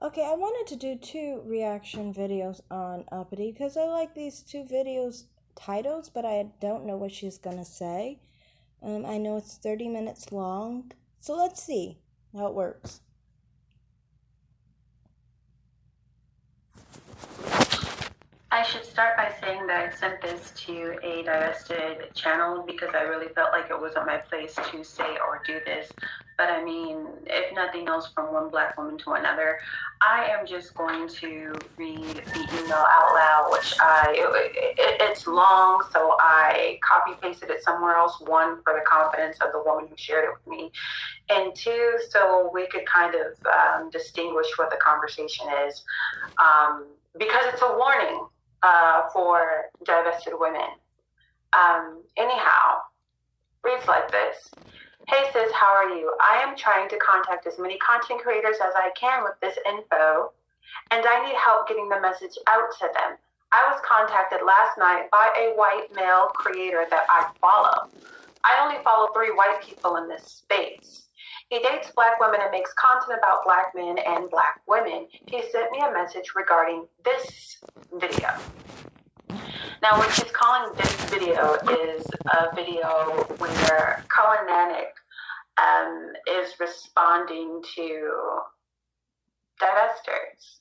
Okay, I wanted to do two reaction videos on Uppity because I like these two videos titles, but I don't know what she's gonna say. I know it's 30 minutes long, so let's see how it works. I should start by saying that I sent this to a divested channel because I really felt like it wasn't my place to say or do this. But I mean, if nothing else, from one Black woman to another, I am just going to read the email out loud, which it's long, so I copy pasted it somewhere else. One, for the confidence of the woman who shared it with me, and two, so we could kind of distinguish what the conversation is, because it's a warning for divested women. Anyhow, reads like this. Hey sis, how are you? I am trying to contact as many content creators as I can with this info, and I need help getting the message out to them. I was contacted last night by a white male creator that I follow. I only follow 3 white people in this space. He dates Black women and makes content about Black men and Black women. He sent me a message regarding this video. Now, what he's calling this video is a video where Cohen Nanik is responding to divestors.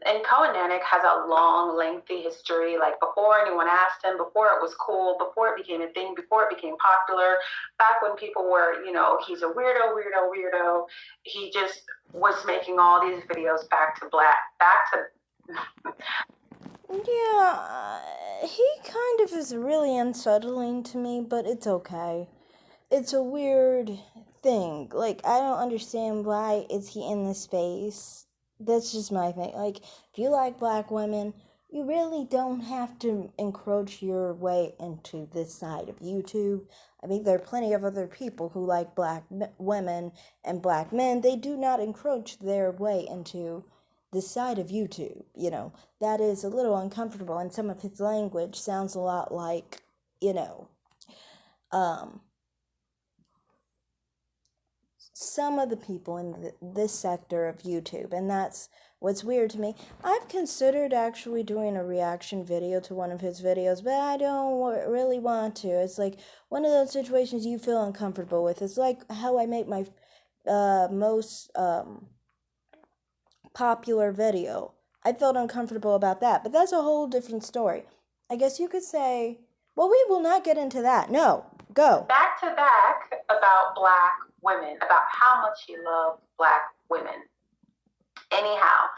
And Cohen Nanik has a long, lengthy history. Like, before anyone asked him, before it was cool, before it became a thing, before it became popular, back when people were, he's a weirdo. He just was making all these videos back to Yeah, he kind of is really unsettling to me, but it's okay. It's a weird thing. Like, I don't understand why is he in this space. That's just my thing. Like, if you like Black women, you really don't have to encroach your way into this side of YouTube. I mean, there are plenty of other people who like Black women and Black men. They do not encroach their way into this side of YouTube. That is a little uncomfortable, and some of his language sounds a lot like, um, some of the people in this sector of YouTube, and that's what's weird to me. I've considered actually doing a reaction video to one of his videos, but I don't really want to. It's like one of those situations you feel uncomfortable with. It's like how I make my most popular video. I felt uncomfortable about that, but that's a whole different story. I guess you could say, well, we will not get into that. No, go. Back to back about Black women, about how much he loved Black women. Anyhow,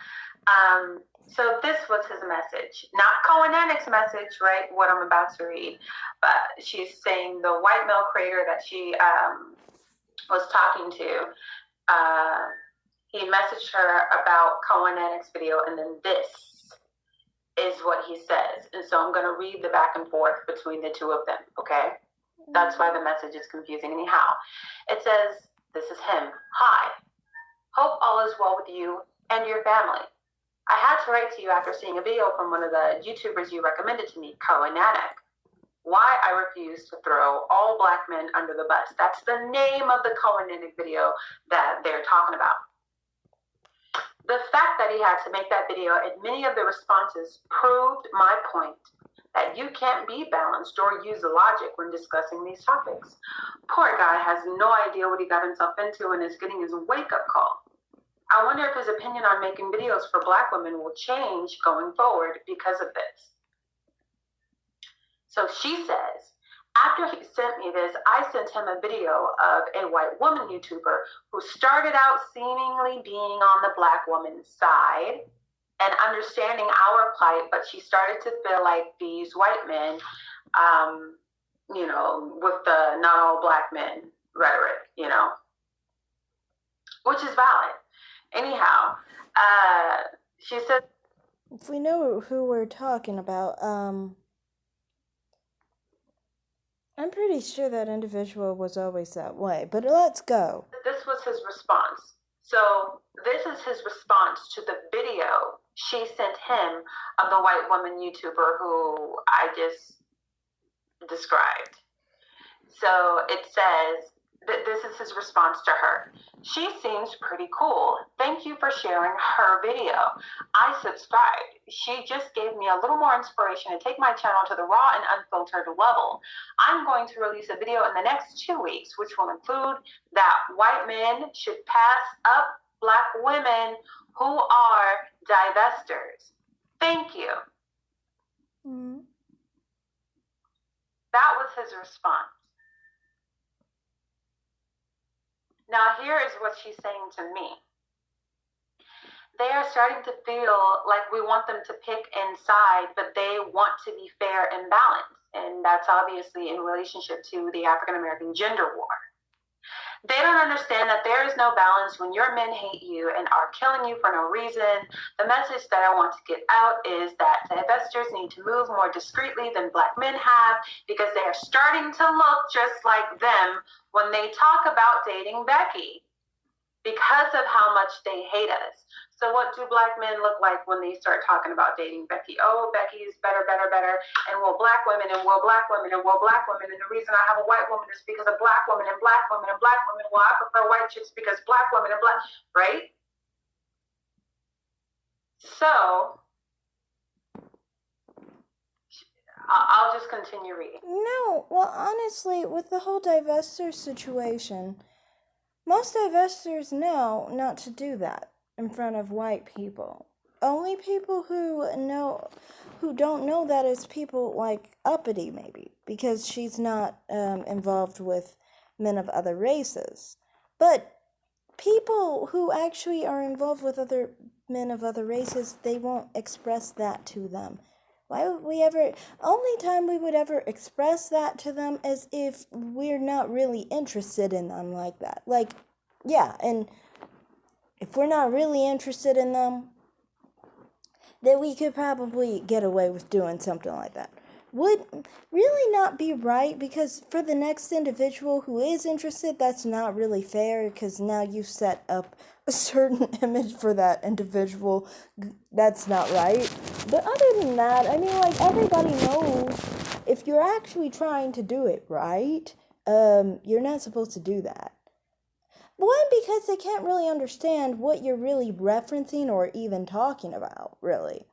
so this was his message. Not Cohen Nanik's message, right? What I'm about to read. But she's saying the white male creator that she was talking to, he messaged her about Cohen Nanik's video, and then this is what he says. And so I'm going to read the back and forth between the two of them, okay? That's why the message is confusing. Anyhow, it says, this is him. Hi. Hope all is well with you and your family. I had to write to you after seeing a video from one of the YouTubers you recommended to me, Cohen Nanik. Why I refuse to throw all Black men under the bus. That's the name of the Cohen Nanik video that they're talking about. The fact that he had to make that video and many of the responses proved my point that you can't be balanced or use logic when discussing these topics. Poor guy has no idea what he got himself into and is getting his wake-up call. I wonder if his opinion on making videos for Black women will change going forward because of this. So she says, after he sent me this, I sent him a video of a white woman YouTuber who started out seemingly being on the Black woman's side and understanding our plight, but she started to feel like these white men, with the not all Black men rhetoric, which is valid. Anyhow, she said, if we know who we're talking about, I'm pretty sure that individual was always that way, but let's go. This was his response. So this is his response to the video she sent him of the white woman YouTuber who I just described. So it says, This is his response to her. She seems pretty cool. Thank you for sharing her video. I subscribed. She just gave me a little more inspiration to take my channel to the raw and unfiltered level. I'm going to release a video in the next 2 weeks, which will include that white men should pass up Black women who are divestors. Thank you. Mm-hmm. That was his response. Now, here is what she's saying to me. They are starting to feel like we want them to pick inside, but they want to be fair and balanced. And that's obviously in relationship to the African American gender war. They don't understand that there is no balance when your men hate you and are killing you for no reason. The message that I want to get out is that divestors need to move more discreetly than Black men have, because they are starting to look just like them when they talk about dating Becky, because of how much they hate us. So what do Black men look like when they start talking about dating Becky? Oh, Becky's better, better, better. And we'll Black women, and we'll Black women, and we'll Black women. And the reason I have a white woman is because of Black women and Black women and Black women. Well, I prefer white chicks because Black women and Black, right? So I'll just continue reading. No, well, honestly, with the whole divestor situation, most divestors know not to do that in front of white people. Only people who don't know that is people like Uppity, maybe, because she's not involved with men of other races. But people who actually are involved with other men of other races, they won't express that to them. Why would we ever? Only time we would ever express that to them is if we're not really interested in them like that. Like, yeah, and if we're not really interested in them, then we could probably get away with doing something like that. Would really not be right, because for the next individual who is interested, that's not really fair, because now you set up a certain image for that individual. That's not right. But other than that, I mean, like, everybody knows if you're actually trying to do it right, you're not supposed to do that. One, because they can't really understand what you're really referencing or even talking about, really.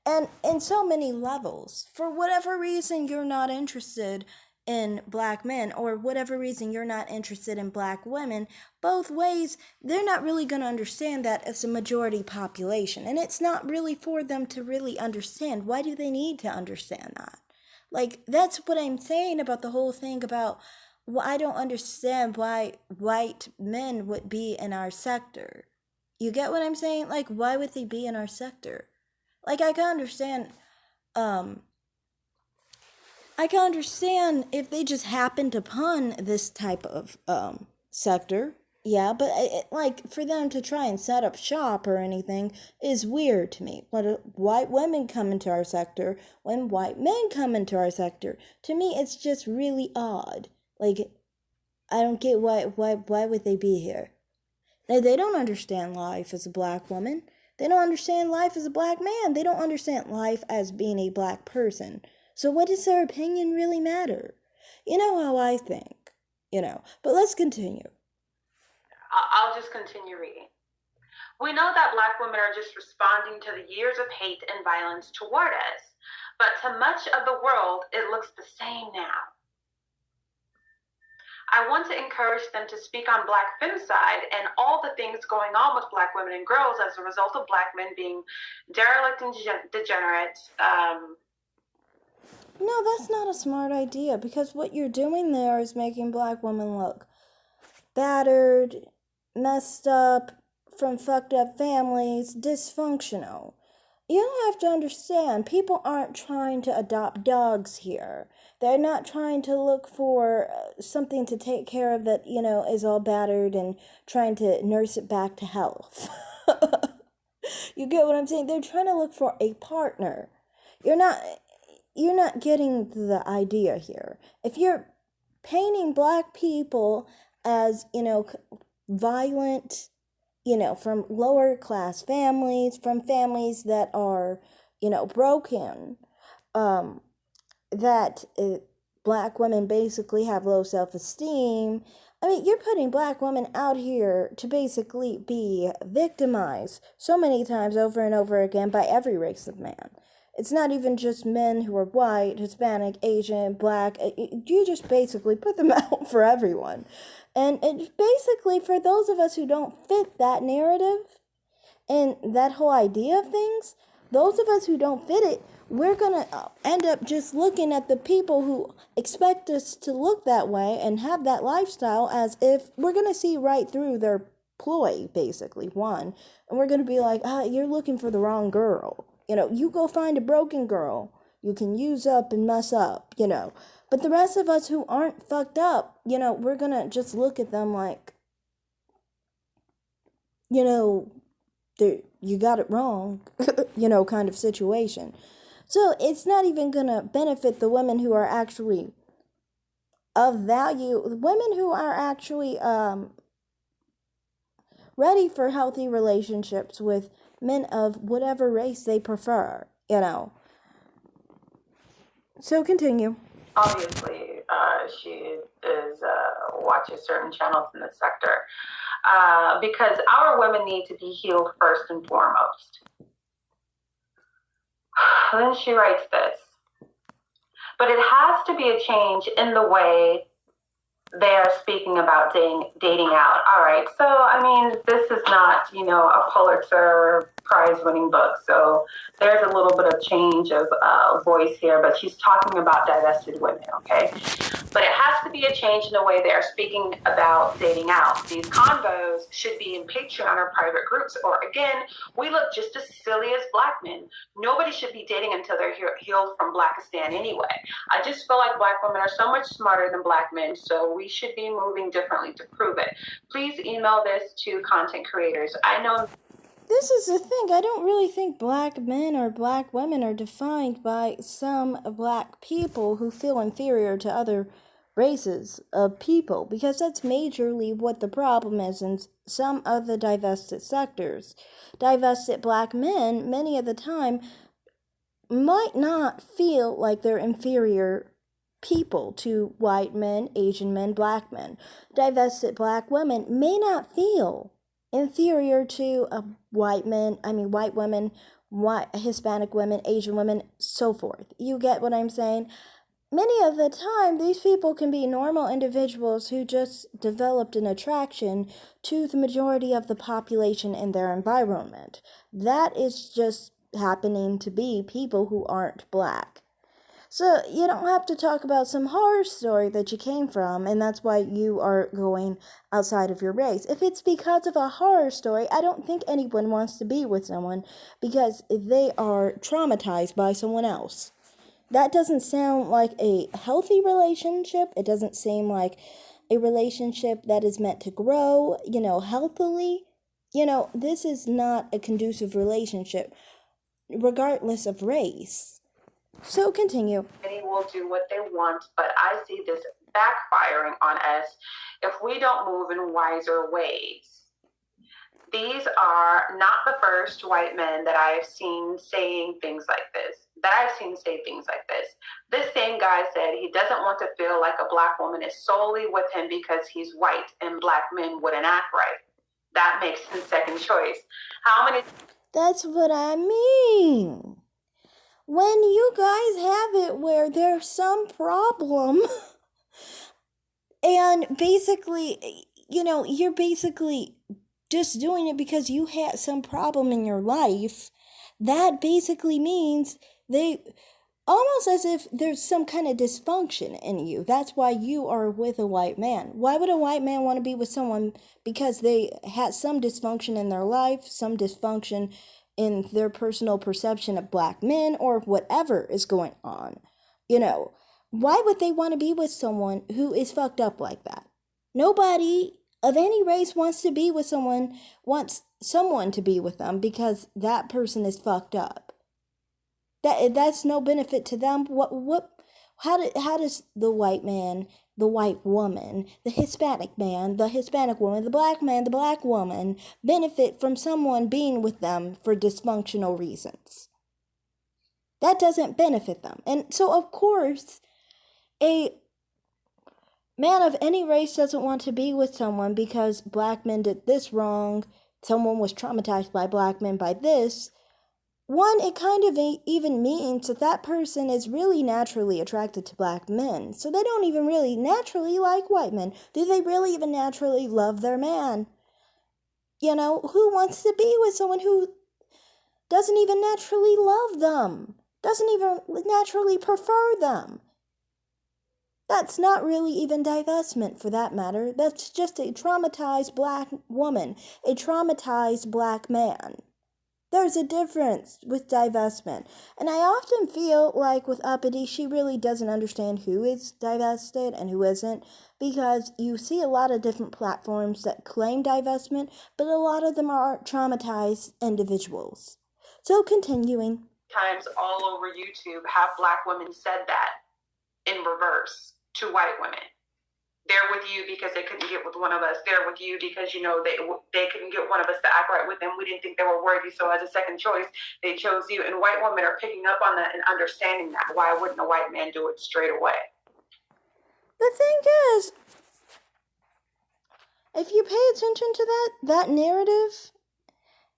And in so many levels, for whatever reason you're not interested in Black men, or whatever reason you're not interested in Black women, both ways, they're not really going to understand that as a majority population. And it's not really for them to really understand. Why do they need to understand that? Like, that's what I'm saying about the whole thing about, well, I don't understand why white men would be in our sector. You get what I'm saying? Like, why would they be in our sector? Like, I can understand if they just happened upon this type of sector. Yeah, but like, for them to try and set up shop or anything is weird to me. When white women come into our sector, when white men come into our sector, to me it's just really odd. Like, I don't get why would they be here? They don't understand life as a Black woman. They don't understand life as a Black man. They don't understand life as being a Black person. So what does their opinion really matter? You know how I think, But let's continue. I'll just continue reading. We know that Black women are just responding to the years of hate and violence toward us, but to much of the world, it looks the same now. I want to encourage them to speak on Black femicide and all the things going on with Black women and girls as a result of Black men being derelict and degenerate. No, that's not a smart idea, because what you're doing there is making Black women look battered, messed up, from fucked up families, dysfunctional. You have to understand, people aren't trying to adopt dogs here. They're not trying to look for something to take care of that, is all battered and trying to nurse it back to health. You get what I'm saying? They're trying to look for a partner. You're not getting the idea here. If you're painting Black people as, violent, from lower class families, from families that are, broken, that Black women basically have low self-esteem, I mean, you're putting black women out here to basically be victimized so many times over and over again by every race of man. It's not even just men who are white, Hispanic, Asian, black. You just basically put them out for everyone. And basically, for those of us who don't fit that narrative and that whole idea of things, those of us who don't fit it, we're going to end up just looking at the people who expect us to look that way and have that lifestyle as if we're going to see right through their ploy, basically, one. And we're going to be like, you're looking for the wrong girl. You go find a broken girl you can use up and mess up, But the rest of us who aren't fucked up, we're going to just look at them like, you got it wrong, kind of situation. So it's not even going to benefit the women who are actually of value, women who are actually ready for healthy relationships with men of whatever race they prefer, So continue. Obviously, she is watching certain channels in the sector because our women need to be healed first and foremost. Then she writes this. But it has to be a change in the way they are speaking about dating out. All right. So, I mean, this is not, a Pulitzer Prize winning book. So there's a little bit of change of voice here, but she's talking about divested women. Okay. But it has to be a change in the way they are speaking about dating out. These convos should be in Patreon or private groups, or again, we look just as silly as black men. Nobody should be dating until they're healed from Blackistan anyway. I just feel like black women are so much smarter than black men, so we should be moving differently to prove it. Please email this to content creators. I know this is the thing. I don't really think black men or black women are defined by some black people who feel inferior to other races of people, because that's majorly what the problem is in some of the divested sectors. Divested black men, many of the time, might not feel like they're inferior people to white men, Asian men, black men. Divested black women may not feel inferior to white women, Hispanic women, Asian women, so forth. You get what I'm saying? Many of the time, these people can be normal individuals who just developed an attraction to the majority of the population in their environment. That is just happening to be people who aren't black. So you don't have to talk about some horror story that you came from, and that's why you are going outside of your race. If it's because of a horror story, I don't think anyone wants to be with someone because they are traumatized by someone else. That doesn't sound like a healthy relationship. It doesn't seem like a relationship that is meant to grow, healthily. This is not a conducive relationship, regardless of race. So continue. Many will do what they want, but I see this backfiring on us if we don't move in wiser ways. These are not the first white men that I have seen saying things like this. This same guy said he doesn't want to feel like a black woman is solely with him because he's white and black men wouldn't act right. That makes him second choice. How many? That's what I mean. When you guys have it where there's some problem and basically, you're basically just doing it because you had some problem in your life, that basically means they almost as if there's some kind of dysfunction in you. That's why you are with a white man. Why would a white man want to be with someone? Because they had some dysfunction in their life, some dysfunction in their personal perception of black men, or whatever is going on. Why would they want to be with someone who is fucked up like that? Nobody of any race wants to be with wants someone to be with them because that person is fucked up. That's no benefit to them. How does the white man, the white woman, the Hispanic man, the Hispanic woman, the black man, the black woman benefit from someone being with them for dysfunctional reasons? That doesn't benefit them. And so, of course, a man of any race doesn't want to be with someone because black men did this wrong, someone was traumatized by black men by this, one, it kind of even means that that person is really naturally attracted to black men. So they don't even really naturally like white men. Do they really even naturally love their man? You know, who wants to be with someone who doesn't even naturally love them? Doesn't even naturally prefer them? That's not really even divestment for that matter. That's just a traumatized black woman, a traumatized black man. There's a difference with divestment. And I often feel like with Uppity, she really doesn't understand who is divested and who isn't, because you see a lot of different platforms that claim divestment, but a lot of them are traumatized individuals. So continuing. Times all over YouTube have black women said that in reverse to white women. They're with you because they couldn't get with one of us. They're with you because, you know, they couldn't get one of us to act right with them. We didn't think they were worthy, so as a second choice, they chose you. And white women are picking up on that and understanding that. Why wouldn't a white man do it straight away? The thing is, if you pay attention to that narrative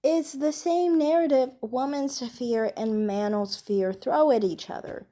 is the same narrative woman's fear and man's fear throw at each other.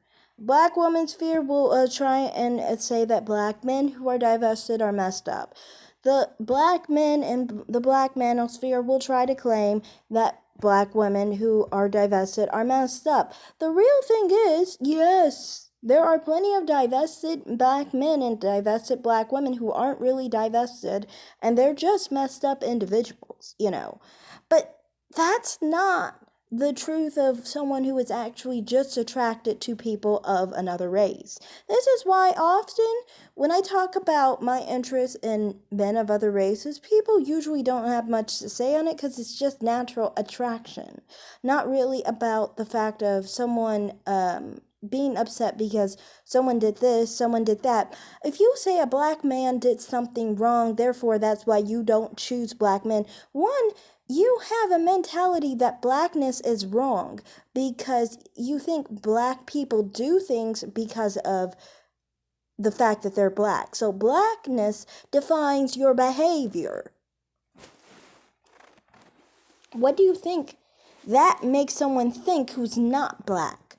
Black woman's fear will try and say that black men who are divested are messed up. The black men and the black manosphere will try to claim that black women who are divested are messed up. The real thing is, yes, there are plenty of divested black men and divested black women who aren't really divested, and they're just messed up individuals, you know. But that's not the truth of someone who is actually just attracted to people of another race. This is why often when I talk about my interest in men of other races, people usually don't have much to say on it because it's just natural attraction, not really about the fact of someone being upset because someone did this, someone did that. If you say a black man did something wrong, therefore that's why you don't choose black men, one, you have a mentality that blackness is wrong because you think black people do things because of the fact that they're black. So blackness defines your behavior. What do you think that makes someone think who's not black?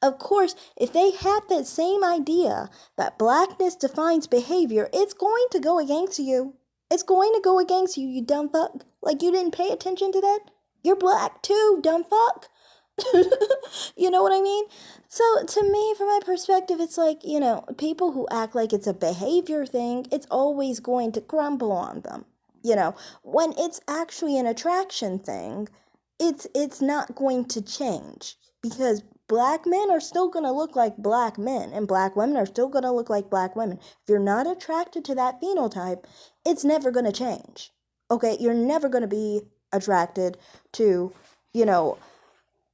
Of course, if they have that same idea that blackness defines behavior, it's going to go against you. It's going to go against you, you dumb fuck. Like, you didn't pay attention to that? You're black too, dumb fuck. You know what I mean? So, to me, from my perspective, it's like, you know, people who act like it's a behavior thing, it's always going to crumble on them. You know, when it's actually an attraction thing, it's not going to change because black men are still going to look like black men and black women are still going to look like black women. If you're not attracted to that phenotype, it's never going to change. Okay, you're never going to be attracted to, you know,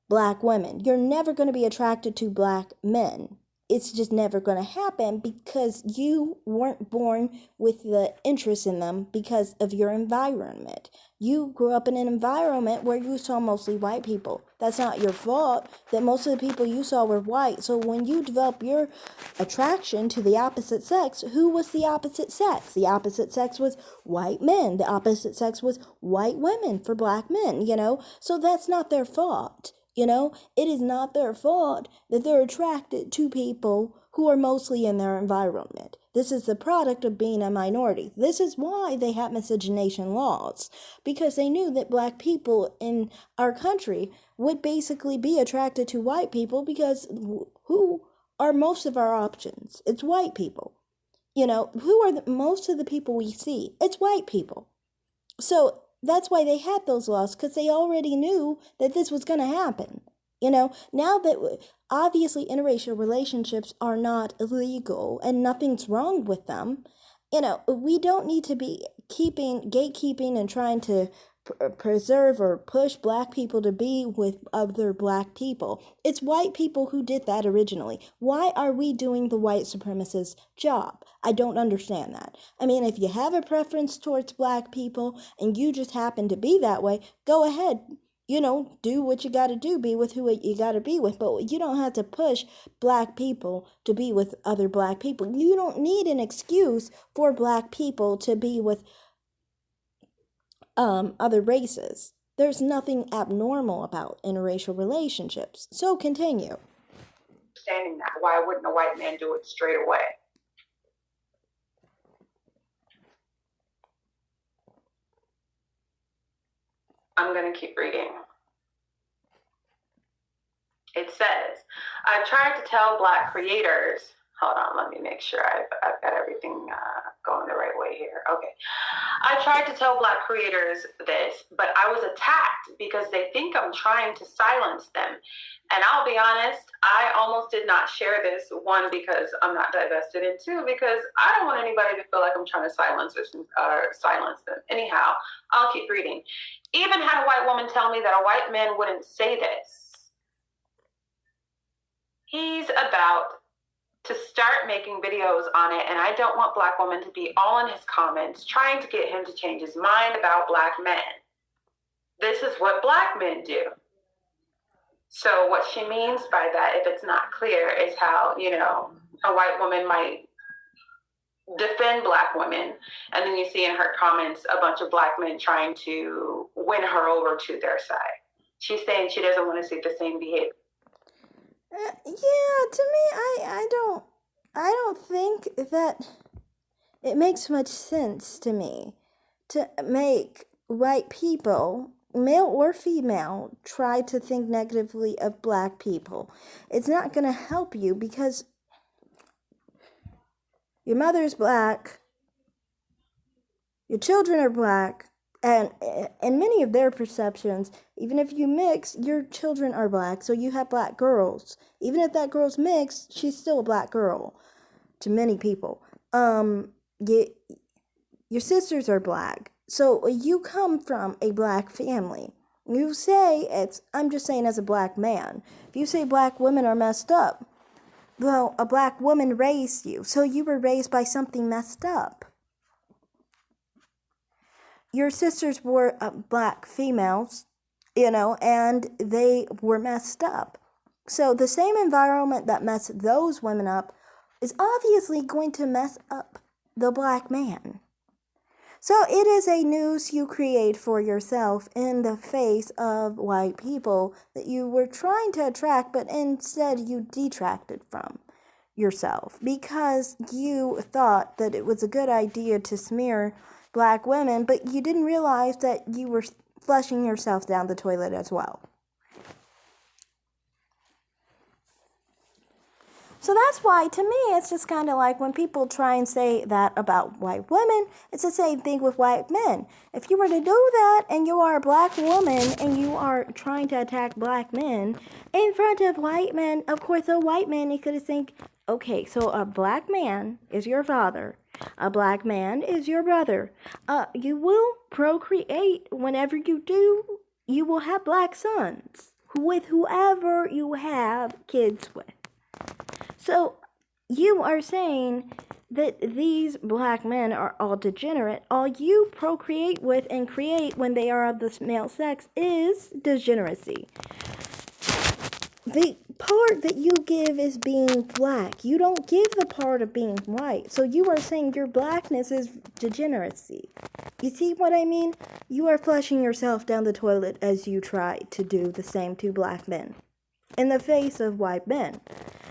black women. You're never going to be attracted to black men. It's just never going to happen because you weren't born with the interest in them because of your environment. You grew up in an environment where you saw mostly white people. That's not your fault that most of the people you saw were white. So when you develop your attraction to the opposite sex, who was the opposite sex? The opposite sex was white men. The opposite sex was white women for black men, you know? So that's not their fault. You know, it is not their fault that they're attracted to people who are mostly in their environment. This is the product of being a minority. This is why they have miscegenation laws, because they knew that black people in our country would basically be attracted to white people because who are most of our options? It's white people. You know, who are most of the people we see? It's white people. So that's why they had those laws, because they already knew that this was going to happen. You know, now that obviously interracial relationships are not illegal and nothing's wrong with them, you know, we don't need to be gatekeeping and trying to preserve or push black people to be with other black people. It's white people who did that originally. Why are we doing the white supremacist job? I don't understand that. I mean, if you have a preference towards black people and you just happen to be that way, go ahead. do what you got to do, be with who you got to be with, but you don't have to push black people to be with other black people. You don't need an excuse for black people to be with other races. There's nothing abnormal about interracial relationships. So continue. Understanding that, why wouldn't a white man do it straight away? I'm going to keep reading. It says, I tried to tell black creators, hold on, let me make sure I've got everything going the right way here. Okay. I tried to tell black creators this, but I was attacked because they think I'm trying to silence them. And I'll be honest, I almost did not share this, one, because I'm not divested, and two, because I don't want anybody to feel like I'm trying to silence them. Anyhow, I'll keep reading. Even had a white woman tell me that a white man wouldn't say this. He's about to start making videos on it, and I don't want black women to be all in his comments trying to get him to change his mind about black men. This is what black men do. So what she means by that, if it's not clear, is how, a white woman might defend black women, and then you see in her comments a bunch of black men trying to win her over to their side. She's saying she doesn't want to see the same behavior. Yeah, to me, I don't think that it makes much sense to me to make white people, male or female, try to think negatively of black people. It's not going to help you because your mother's black, your children are black, and in many of their perceptions, even if you mix, your children are black, so you have black girls. Even if that girl's mixed, she's still a black girl to many people. Your sisters are black, so you come from a black family. You say, I'm just saying as a black man, if you say black women are messed up, well, a black woman raised you, so you were raised by something messed up. Your sisters were black females, and they were messed up. So the same environment that messed those women up is obviously going to mess up the black man. So it is a noose you create for yourself in the face of white people that you were trying to attract, but instead you detracted from yourself because you thought that it was a good idea to smear black women, but you didn't realize that you were flushing yourself down the toilet as well. So that's why, to me, it's just kind of like when people try and say that about white women, it's the same thing with white men. If you were to do that and you are a black woman and you are trying to attack black men in front of white men, of course, a white man, you could think, okay, so a black man is your father. A black man is your brother. You will procreate. Whenever you do, you will have black sons with whoever you have kids with. So you are saying that these black men are all degenerate. All you procreate with and create when they are of the male sex is degeneracy. The part that you give is being black. You don't give the part of being white. So you are saying your blackness is degeneracy. You see what I mean? You are flushing yourself down the toilet as you try to do the same to black men in the face of white men.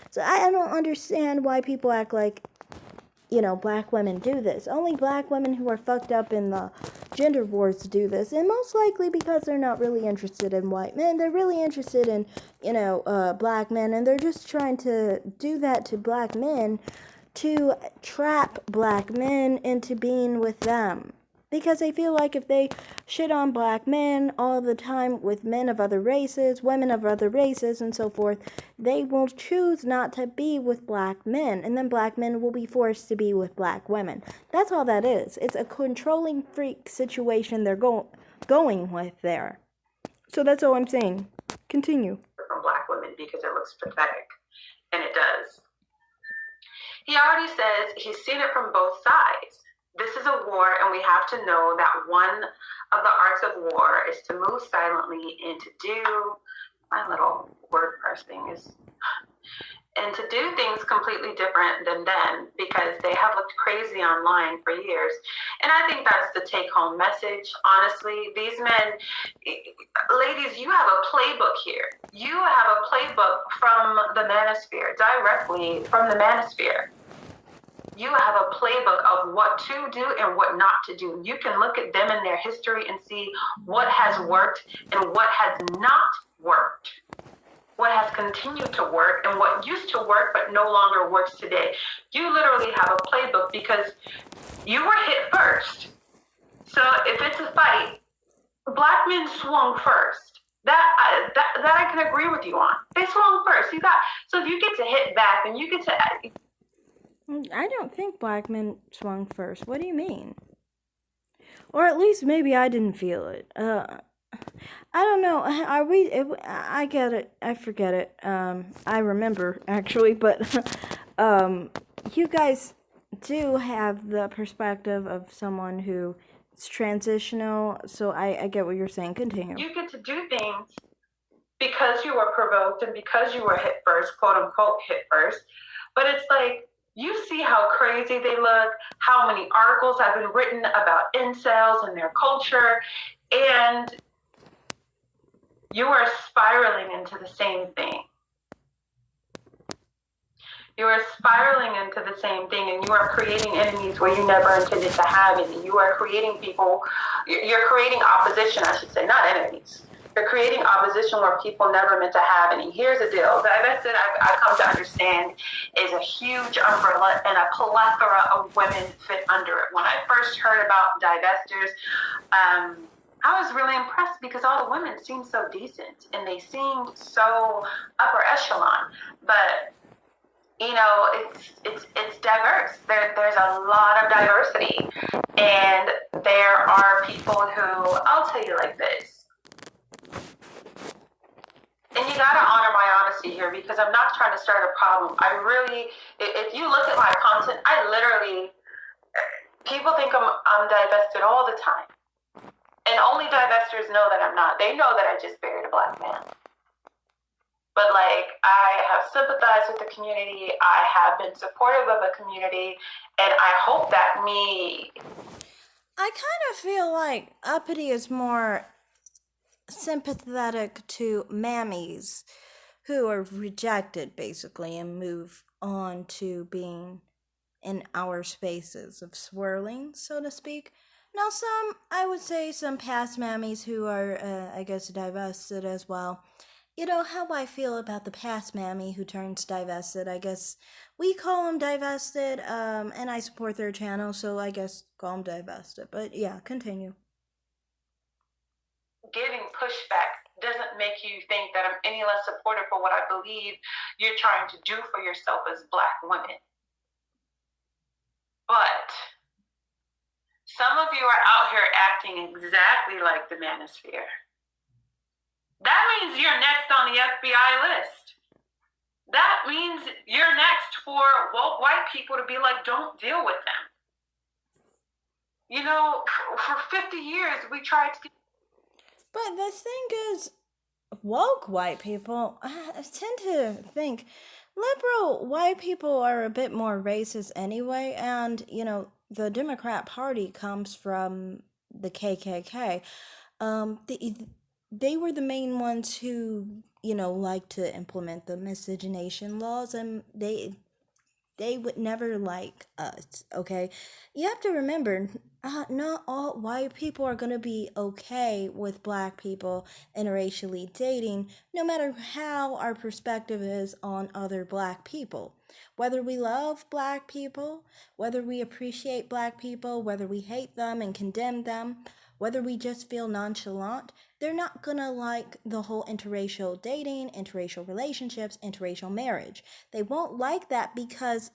So I don't understand why people act like, black women do this. Only black women who are fucked up in the gender wars do this. And most likely because they're not really interested in white men. They're really interested in, black men. And they're just trying to do that to black men to trap black men into being with them. Because they feel like if they shit on black men all the time with men of other races, women of other races, and so forth, they will choose not to be with black men. And then black men will be forced to be with black women. That's all that is. It's a controlling freak situation they're going with there. So that's all I'm saying. Continue. From black women because it looks pathetic. And it does. He already says he's seen it from both sides. This is a war, and we have to know that one of the arts of war is to move silently and to do, my little word parsing is, and to do things completely different than then, because they have looked crazy online for years. And I think that's the take home message. Honestly, these men, ladies, you have a playbook here. You have a playbook from the manosphere, directly from the manosphere. You have a playbook of what to do and what not to do. You can look at them and their history and see what has worked and what has not worked, what has continued to work and what used to work but no longer works today. You literally have a playbook because you were hit first. So if it's a fight, black men swung first. That I can agree with you on. They swung first. So you get to hit back and you get to. I don't think black men swung first. What do you mean? Or at least maybe I didn't feel it. I don't know. Are we? I get it. I forget it. I remember actually, but you guys do have the perspective of someone who is transitional. So I get what you're saying. Continue. You get to do things because you were provoked and because you were hit first, quote unquote, hit first. But it's like, you see how crazy they look, how many articles have been written about incels and their culture, and you are spiraling into the same thing. You are spiraling into the same thing, and you are creating enemies where you never intended to have any. You are creating people, you're creating opposition, I should say, not enemies. You're creating opposition where people never meant to have any. Here's the deal. Divestment, I've come to understand, is a huge umbrella, and a plethora of women fit under it. When I first heard about divestors, I was really impressed because all the women seemed so decent, and they seemed so upper echelon. But you know, it's diverse. There's a lot of diversity, and there are people who, I'll tell you like this, and you gotta honor my honesty here because I'm not trying to start a problem. I really, if you look at my content, I literally, people think I'm divested all the time, and only divestors know that I'm not. They know that I just buried a black man. But like, I have sympathized with the community. I have been supportive of the community, and I hope that I kind of feel like uppity is more sympathetic to mammies who are rejected basically and move on to being in our spaces of swirling, so to speak. Now, I would say some past mammies who are, I guess, divested as well. You know how I feel about the past mammy who turns divested. I guess we call them divested, and I support their channel, so I guess call them divested. But yeah, continue. giving pushback doesn't make you think that I'm any less supportive for what I believe you're trying to do for yourself as black women. But some of you are out here acting exactly like the manosphere. That means you're next on the FBI list. That means you're next for woke white people to be like, don't deal with them. You know, for 50 years, we tried to... But the thing is, woke white people, I tend to think liberal white people are a bit more racist anyway, and, you know, the Democrat Party comes from the KKK. They were the main ones who, you know, like to implement the miscegenation laws, and they would never like us, okay? You have to remember, not all white people are gonna be okay with black people interracially dating, no matter how our perspective is on other black people. Whether we love black people, whether we appreciate black people, whether we hate them and condemn them, whether we just feel nonchalant, they're not gonna like the whole interracial dating, interracial relationships, interracial marriage. They won't like that because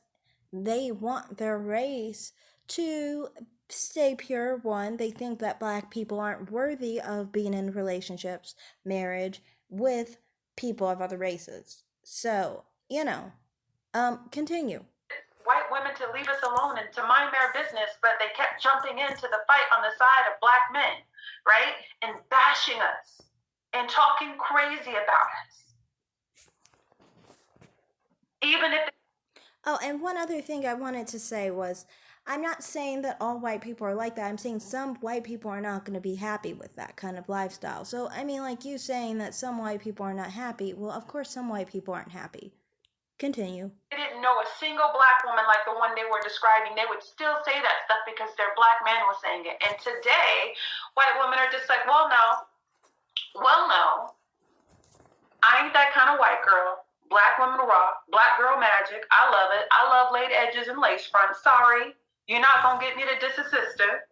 they want their race to stay pure. One, they think that black people aren't worthy of being in relationships, marriage with people of other races. So, you know, continue. white women to leave us alone and to mind their business, but they kept jumping into the fight on the side of black men, right? And bashing us and talking crazy about us. Even if... Oh, and one other thing I wanted to say was, I'm not saying that all white people are like that. I'm saying some white people are not going to be happy with that kind of lifestyle. So, I mean, like you saying that some white people are not happy, well, of course some white people aren't happy. Continue. They didn't know a single black woman like the one they were describing. They would still say that stuff because their black man was saying it. And today, white women are just like, well, no, I ain't that kind of white girl. Black women rock, black girl magic. I love it. I love laid edges and lace fronts. Sorry, you're not going to get me to diss a sister.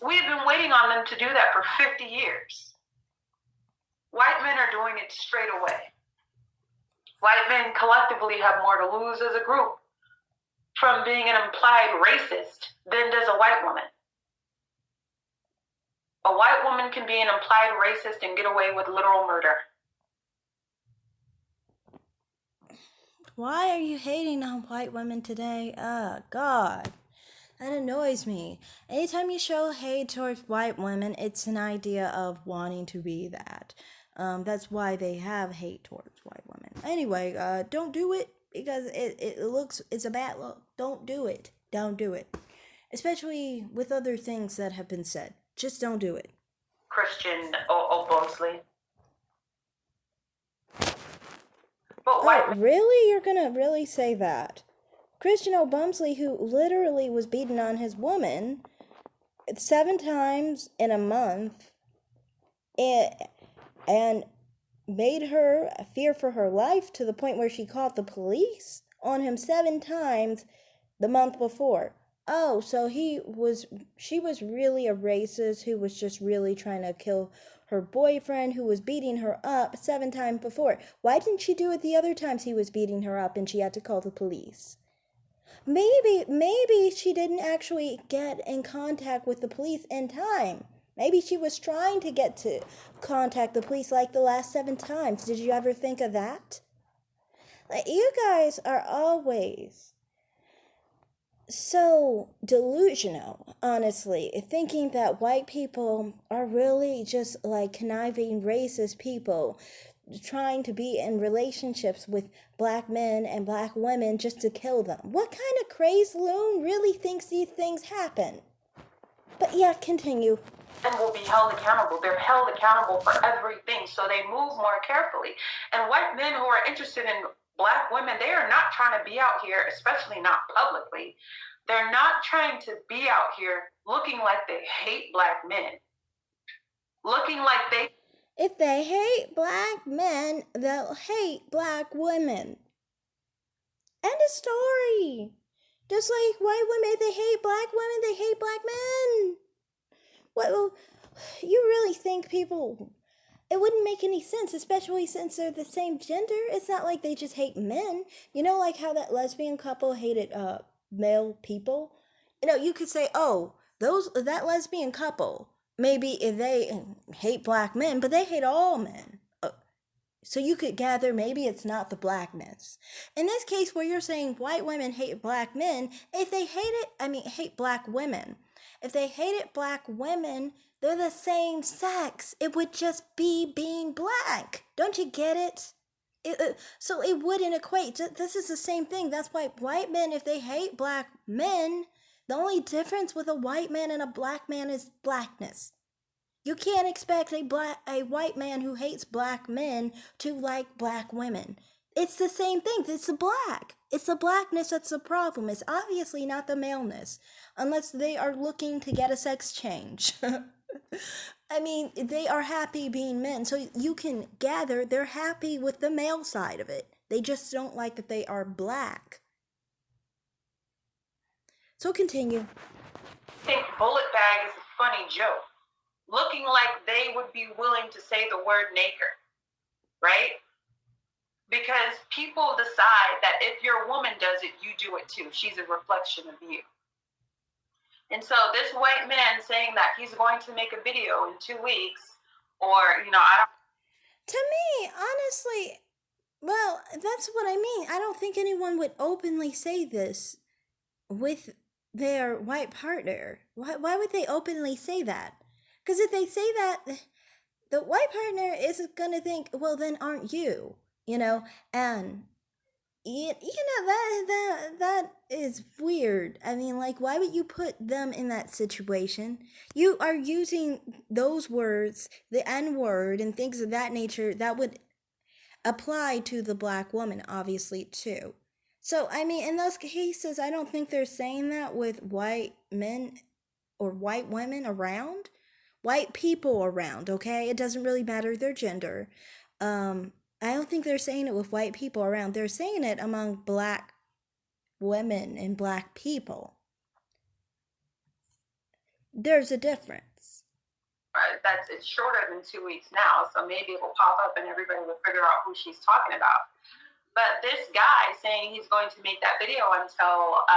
We've been waiting on them to do that for 50 years. White men are doing it straight away. White men collectively have more to lose as a group from being an implied racist than does a white woman. A white woman can be an implied racist and get away with literal murder. Why are you hating on white women today? God. That annoys me. Anytime you show hate towards white women, it's an idea of wanting to be that. That's why they have hate towards white women. Anyway, don't do it because it's a bad look. Don't do it. Don't do it. Especially with other things that have been said. Just don't do it. Christian O'Bumsley. Oh, really? You're gonna really say that? Christian O'Bumsley, who literally was beaten on his woman 7 times in a month and made her fear for her life to the point where she called the police on him 7 times the month before. Oh, so she was really a racist who was just really trying to kill her boyfriend who was beating her up 7 times before. Why didn't she do it the other times he was beating her up and she had to call the police? Maybe she didn't actually get in contact with the police in time. Maybe she was trying to get to contact the police like the last 7 times. Did you ever think of that? Like, you guys are always so delusional, honestly, thinking that white people are really just like conniving racist people trying to be in relationships with black men and black women just to kill them. What kind of crazed loon really thinks these things happen? But yeah, continue. And will be held accountable. They're held accountable for everything, so they move more carefully. And white men who are interested in black women, they are not trying to be out here, especially not publicly. They're not trying to be out here looking like they hate black men. Looking like they... If they hate black men, they'll hate black women. End of story. Just like white women, if they hate black women, they hate black men. Well, you really think people... It wouldn't make any sense, especially since they're the same gender. It's not like they just hate men. You know, like how that lesbian couple hated male people? You know, you could say, oh, that lesbian couple... Maybe if they hate black men, but they hate all men. So you could gather maybe it's not the blackness. In this case where you're saying white women hate black men, if they hate black women. If they hated black women, they're the same sex. It would just be being black. Don't you get it? So it wouldn't equate. This is the same thing. That's why white men, if they hate black men, the only difference with a white man and a black man is blackness. You can't expect a white man who hates black men to like black women. It's the same thing. It's the black. It's the blackness that's the problem. It's obviously not the maleness, unless they are looking to get a sex change. I mean, they are happy being men, so you can gather they're happy with the male side of it. They just don't like that they are black. So continue. I think bullet bag is a funny joke. Looking like they would be willing to say the word nigger, right? Because people decide that if your woman does it, you do it too. She's a reflection of you. And so this white man saying that he's going to make a video in 2 weeks, or, you know, I don't... To me, honestly, well, that's what I mean. I don't think anyone would openly say this. with their white partner. Why would they openly say that? Because if they say that, the white partner is going to think, well, then aren't you? You know, and that is weird. I mean, like, why would you put them in that situation? You are using those words, the N word, and things of that nature that would apply to the black woman, obviously, too. So, I mean, in those cases, I don't think they're saying that with white men or white women around, white people around, okay? It doesn't really matter their gender. I don't think they're saying it with white people around. They're saying it among black women and black people. There's a difference. It's shorter than 2 weeks now, so maybe it will pop up and everybody will figure out who she's talking about. But this guy saying he's going to make that video and tell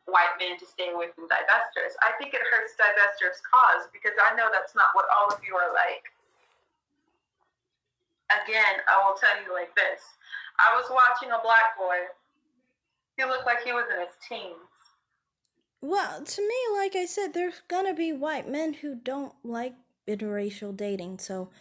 white men to stay away from divestors, I think it hurts divestors' cause, because I know that's not what all of you are like. Again, I will tell you like this. I was watching a black boy. He looked like he was in his teens. Well, to me, like I said, there's gonna be white men who don't like interracial dating, so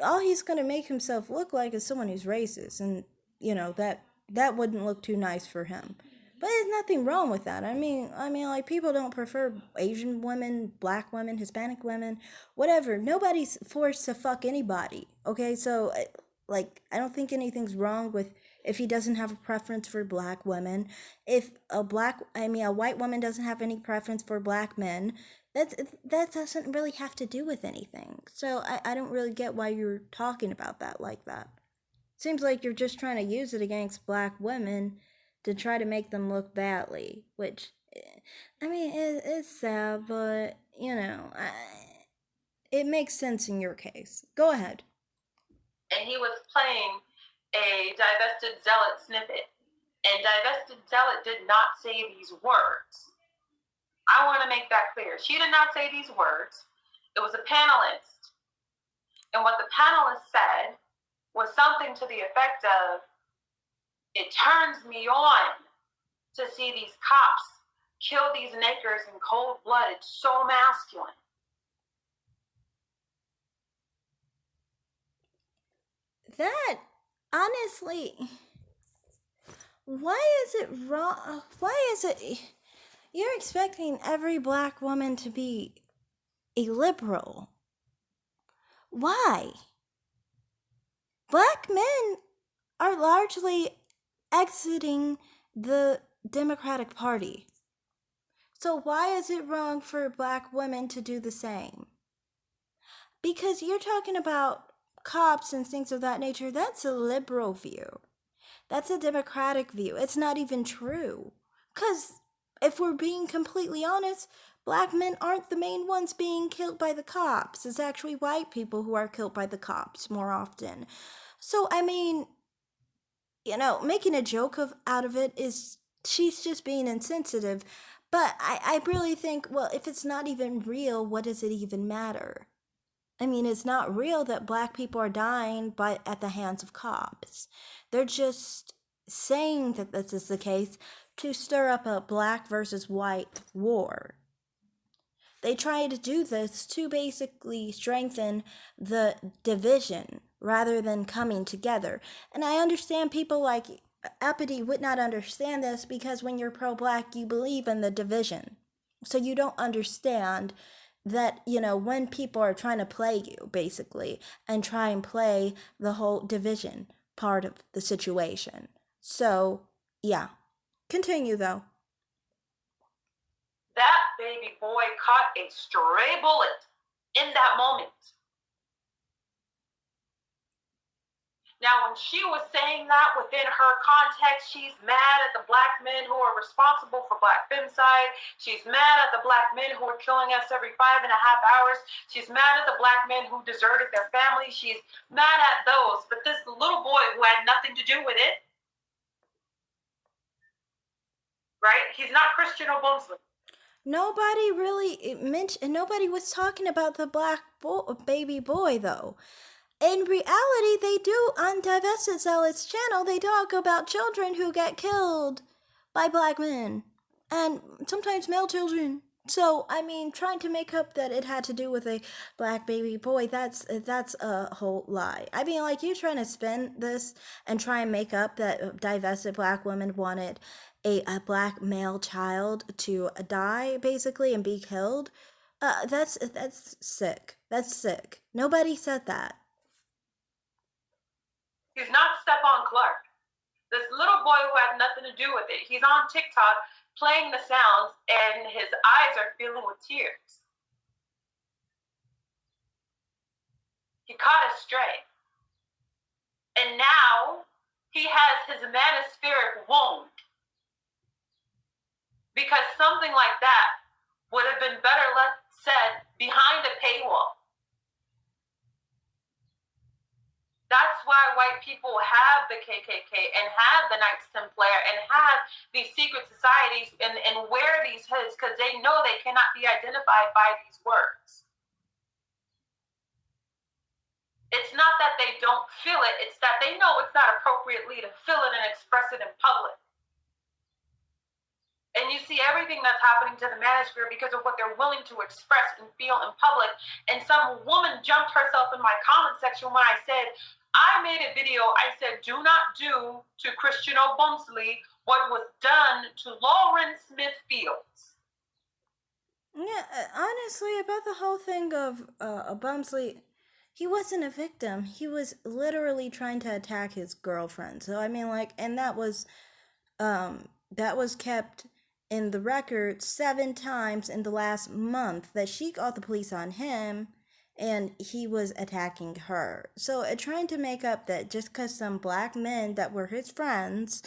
all he's gonna make himself look like is someone who's racist, and that wouldn't look too nice for him. But there's nothing wrong with that. I mean, like, people don't prefer Asian women, black women, Hispanic women, whatever. Nobody's forced to fuck anybody. Okay, so like, I don't think anything's wrong with if he doesn't have a preference for black women. If a white woman doesn't have any preference for black men, that doesn't really have to do with anything. So I don't really get why you're talking about that like that. Seems like you're just trying to use it against black women to try to make them look badly, which, I mean, it's sad, but, it makes sense in your case. Go ahead. And he was playing a divested zealot snippet. And divested zealot did not say these words. I want to make that clear. She did not say these words. It was a panelist. And what the panelist said was something to the effect of, it turns me on to see these cops kill these niggers in cold blood. It's so masculine. That, honestly, why is it wrong? Why is it you're expecting every black woman to be a liberal? Why? Black men are largely exiting the Democratic Party. So why is it wrong for black women to do the same? Because you're talking about cops and things of that nature. That's a liberal view. That's a democratic view. It's not even true. Because if we're being completely honest, black men aren't the main ones being killed by the cops. It's actually white people who are killed by the cops more often. So, I mean, making a joke out of it is, she's just being insensitive. But I really think, well, if it's not even real, what does it even matter? I mean, it's not real that black people are dying at the hands of cops. They're just saying that this is the case to stir up a black versus white war. They try to do this to basically strengthen the division rather than coming together. And I understand people like Uppity would not understand this, because when you're pro-black, you believe in the division. So you don't understand that, when people are trying to play you, basically, and try and play the whole division part of the situation. So, yeah. Continue, though. That baby boy caught a stray bullet in that moment. Now, when she was saying that within her context, she's mad at the black men who are responsible for black femicide. She's mad at the black men who are killing us every 5.5 hours. She's mad at the black men who deserted their families. She's mad at those. But this little boy who had nothing to do with it, right? He's not Christian or Muslim. Nobody really mentioned, nobody was talking about the black baby boy, though. In reality, they do, on Divested Zealot's channel, they talk about children who get killed by black men. and sometimes male children. So I mean, trying to make up that it had to do with a black baby boy, that's a whole lie. I mean, like you trying to spin this and try and make up that divested black women wanted a black male child to die basically and be killed. That's sick. That's sick. Nobody said that. He's not Stephon Clark. This little boy who had nothing to do with it. He's on TikTok playing the sounds and his eyes are filling with tears. He caught a stray. And now he has his manospheric wound. Because something like that would have been better left said behind a paywall. That's why white people have the KKK and have the Knights Templar and have these secret societies and wear these hoods, because they know they cannot be identified by these words. It's not that they don't feel it, it's that they know it's not appropriately to feel it and express it in public. And you see everything that's happening to the manosphere because of what they're willing to express and feel in public. And some woman jumped herself in my comment section when I said, I made a video, I said, do not do to Christian O'Bumsley what was done to Lauren Smith Fields. Yeah, honestly, about the whole thing of Bumsley, he wasn't a victim. He was literally trying to attack his girlfriend. So I mean, like, and that was kept in the record 7 times in the last month that she called the police on him and he was attacking her. So trying to make up that just because some black men that were his friends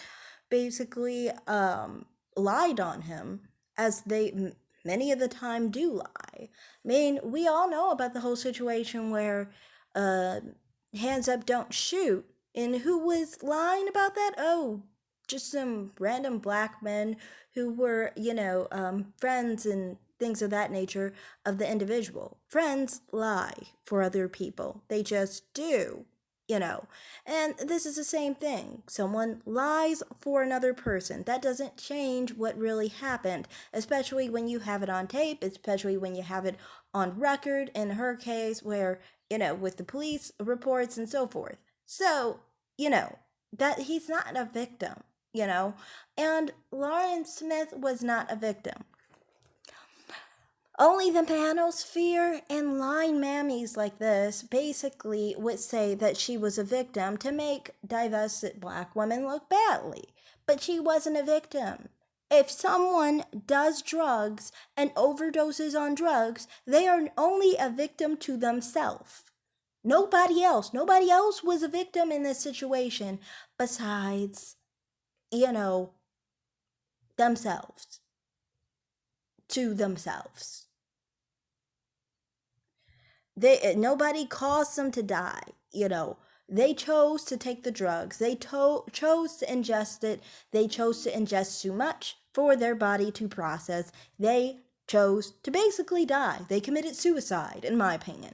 basically lied on him, as they many of the time do lie. I mean, we all know about the whole situation where hands up, don't shoot. And who was lying about that? Oh, just some random black men who were, friends and things of that nature of the individual. Friends lie for other people. They just do, And this is the same thing. Someone lies for another person. That doesn't change what really happened, especially when you have it on tape, especially when you have it on record, in her case, where, with the police reports and so forth. So, that he's not a victim, and Lauren Smith was not a victim. Only the manosphere and line mammies like this basically would say that she was a victim to make divested black women look badly. But she wasn't a victim. If someone does drugs and overdoses on drugs, they are only a victim to themselves. Nobody else. Nobody else was a victim in this situation besides, themselves. To themselves. Nobody caused them to die, They chose to take the drugs. They chose to ingest it. They chose to ingest too much for their body to process. They chose to basically die. They committed suicide, in my opinion.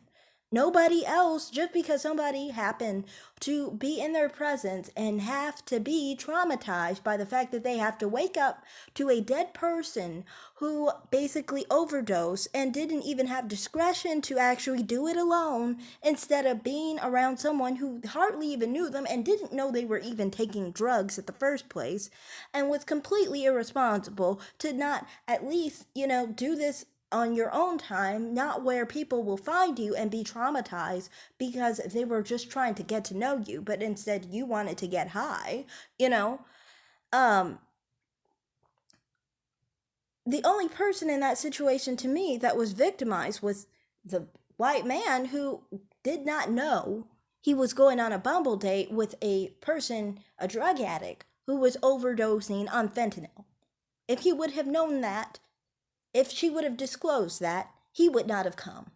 Nobody else, just because somebody happened to be in their presence and have to be traumatized by the fact that they have to wake up to a dead person who basically overdosed and didn't even have discretion to actually do it alone, instead of being around someone who hardly even knew them and didn't know they were even taking drugs at the first place, and was completely irresponsible to not at least, do this on your own time, not where people will find you and be traumatized because they were just trying to get to know you, but instead you wanted to get high, the only person in that situation to me that was victimized was the white man who did not know he was going on a Bumble date with a person, a drug addict, who was overdosing on fentanyl. If he would have known that, if she would have disclosed that, he would not have come.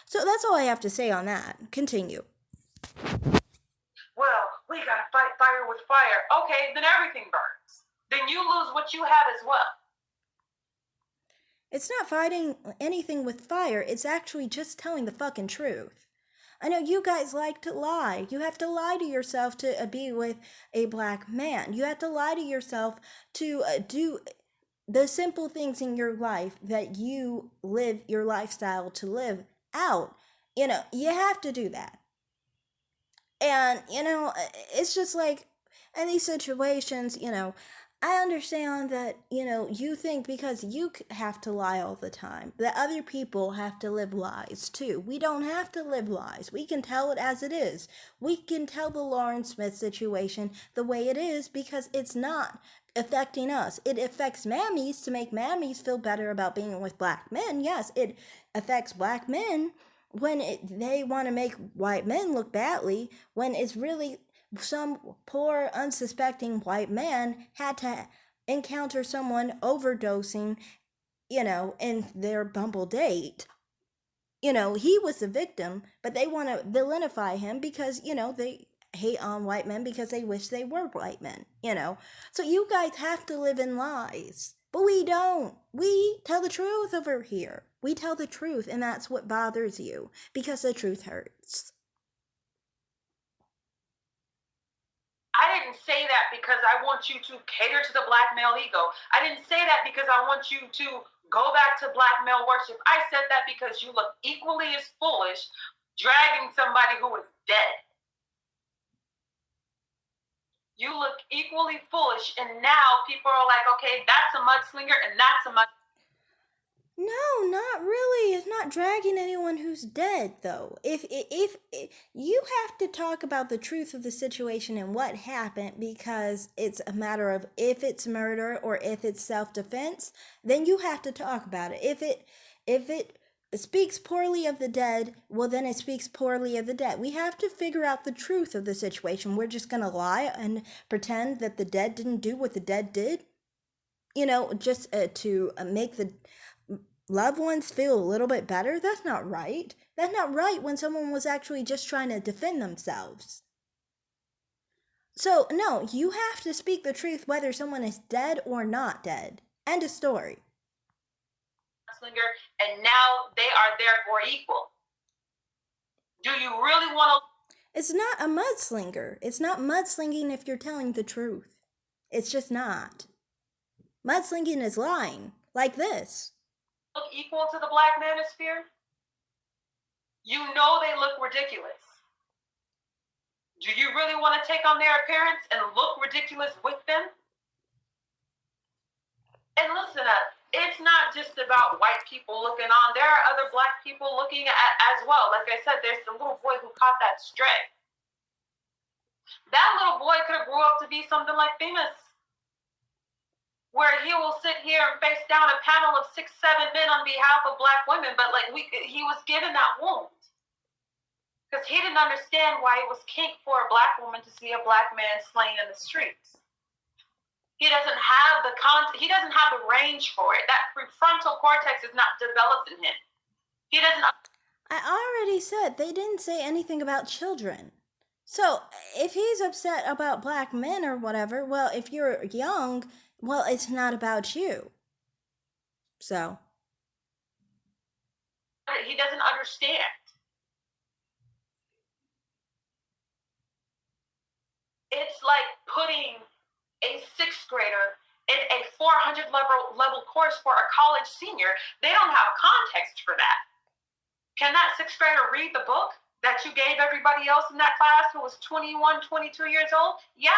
So that's all I have to say on that. Continue. Well, we gotta fight fire with fire. Okay, then everything burns. Then you lose what you have as well. It's not fighting anything with fire. It's actually just telling the fucking truth. I know you guys like to lie. You have to lie to yourself to be with a black man. You have to lie to yourself to do the simple things in your life that you live your lifestyle to live out. You have to do that. And, it's just like in these situations, I understand that, you think because you have to lie all the time, that other people have to live lies too. We don't have to live lies. We can tell it as it is. We can tell the Lauren Smith situation the way it is because it's not affecting us. It affects mammies to make mammies feel better about being with black men. Yes, it affects black men when they want to make white men look badly, when it's really some poor unsuspecting white man had to encounter someone overdosing, in their Bumble date. He was the victim, but they want to villainify him because, they hate on white men because they wish they were white men. So you guys have to live in lies. But we don't. We tell the truth over here. We tell the truth, and that's what bothers you because the truth hurts. I didn't say that because I want you to cater to the black male ego. I didn't say that because I want you to go back to black male worship. I said that because you look equally as foolish dragging somebody who is dead. You look equally foolish, and now people are like, okay, that's a mudslinger and that's a mud. No, not really. It's not dragging anyone who's dead, though. If you have to talk about the truth of the situation and what happened because it's a matter of if it's murder or if it's self-defense, then you have to talk about it. If it speaks poorly of the dead, well then it speaks poorly of the dead. We have to figure out the truth of the situation. We're just going to lie and pretend that the dead didn't do what the dead did, just to make the loved ones feel a little bit better. That's not right. That's not right when someone was actually just trying to defend themselves. So, no, you have to speak the truth whether someone is dead or not dead. End of story. And now they are therefore equal. Do you really want to? It's not a mudslinger. It's not mudslinging if you're telling the truth. It's just not. Mudslinging is lying, like this. Look equal to the black manosphere? You know they look ridiculous. Do you really want to take on their appearance and look ridiculous with them? And listen up, it's not just about white people looking on. There are other black people looking at as well. Like I said, there's the little boy who caught that stray. That little boy could have grew up to be something like Themis, where he will sit here and face down a panel of 6, 7 men on behalf of black women, but he was given that wound because he didn't understand why it was kink for a black woman to see a black man slain in the streets. He doesn't have he doesn't have the range for it. That prefrontal cortex is not developed in him. He doesn't. I already said they didn't say anything about children. So if he's upset about black men or whatever, well, if you're young, well, it's not about you. So. He doesn't understand. It's like putting a 6th grader in a 400 level course for a college senior. They don't have context for that. Can that 6th grader read the book that you gave everybody else in that class who was 21, 22 years old? Yeah.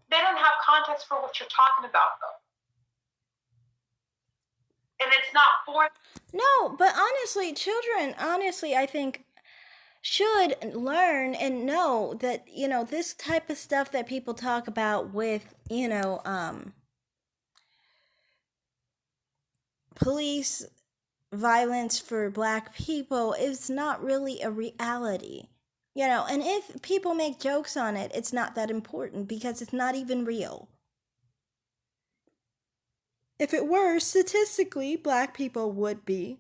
They don't have context for what you're talking about, though. And it's not for... No, but children, I think, should learn and know that, this type of stuff that people talk about with, police violence for black people is not really a reality. And if people make jokes on it, it's not that important because it's not even real. If it were, statistically, black people would be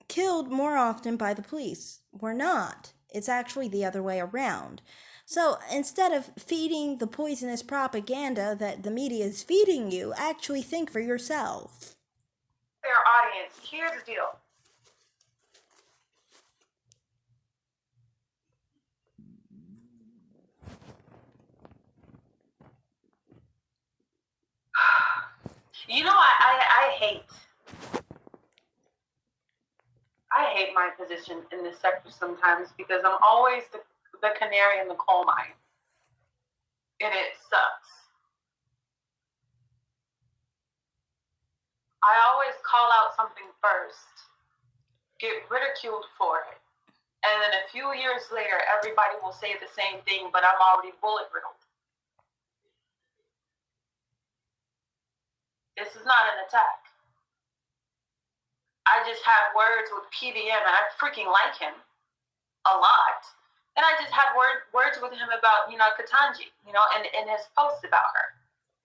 killed more often by the police. We're not. It's actually the other way around. So instead of feeding the poisonous propaganda that the media is feeding you, actually think for yourself. Their audience, here's the deal. You know, I hate my position in this sector sometimes because I'm always the canary in the coal mine. And it sucks. I always call out something first, get ridiculed for it, and then a few years later, everybody will say the same thing, but I'm already bullet riddled. This is not an attack. I just had words with PDM, and I freaking like him a lot. And I just had words with him about, Katanji, and his post about her.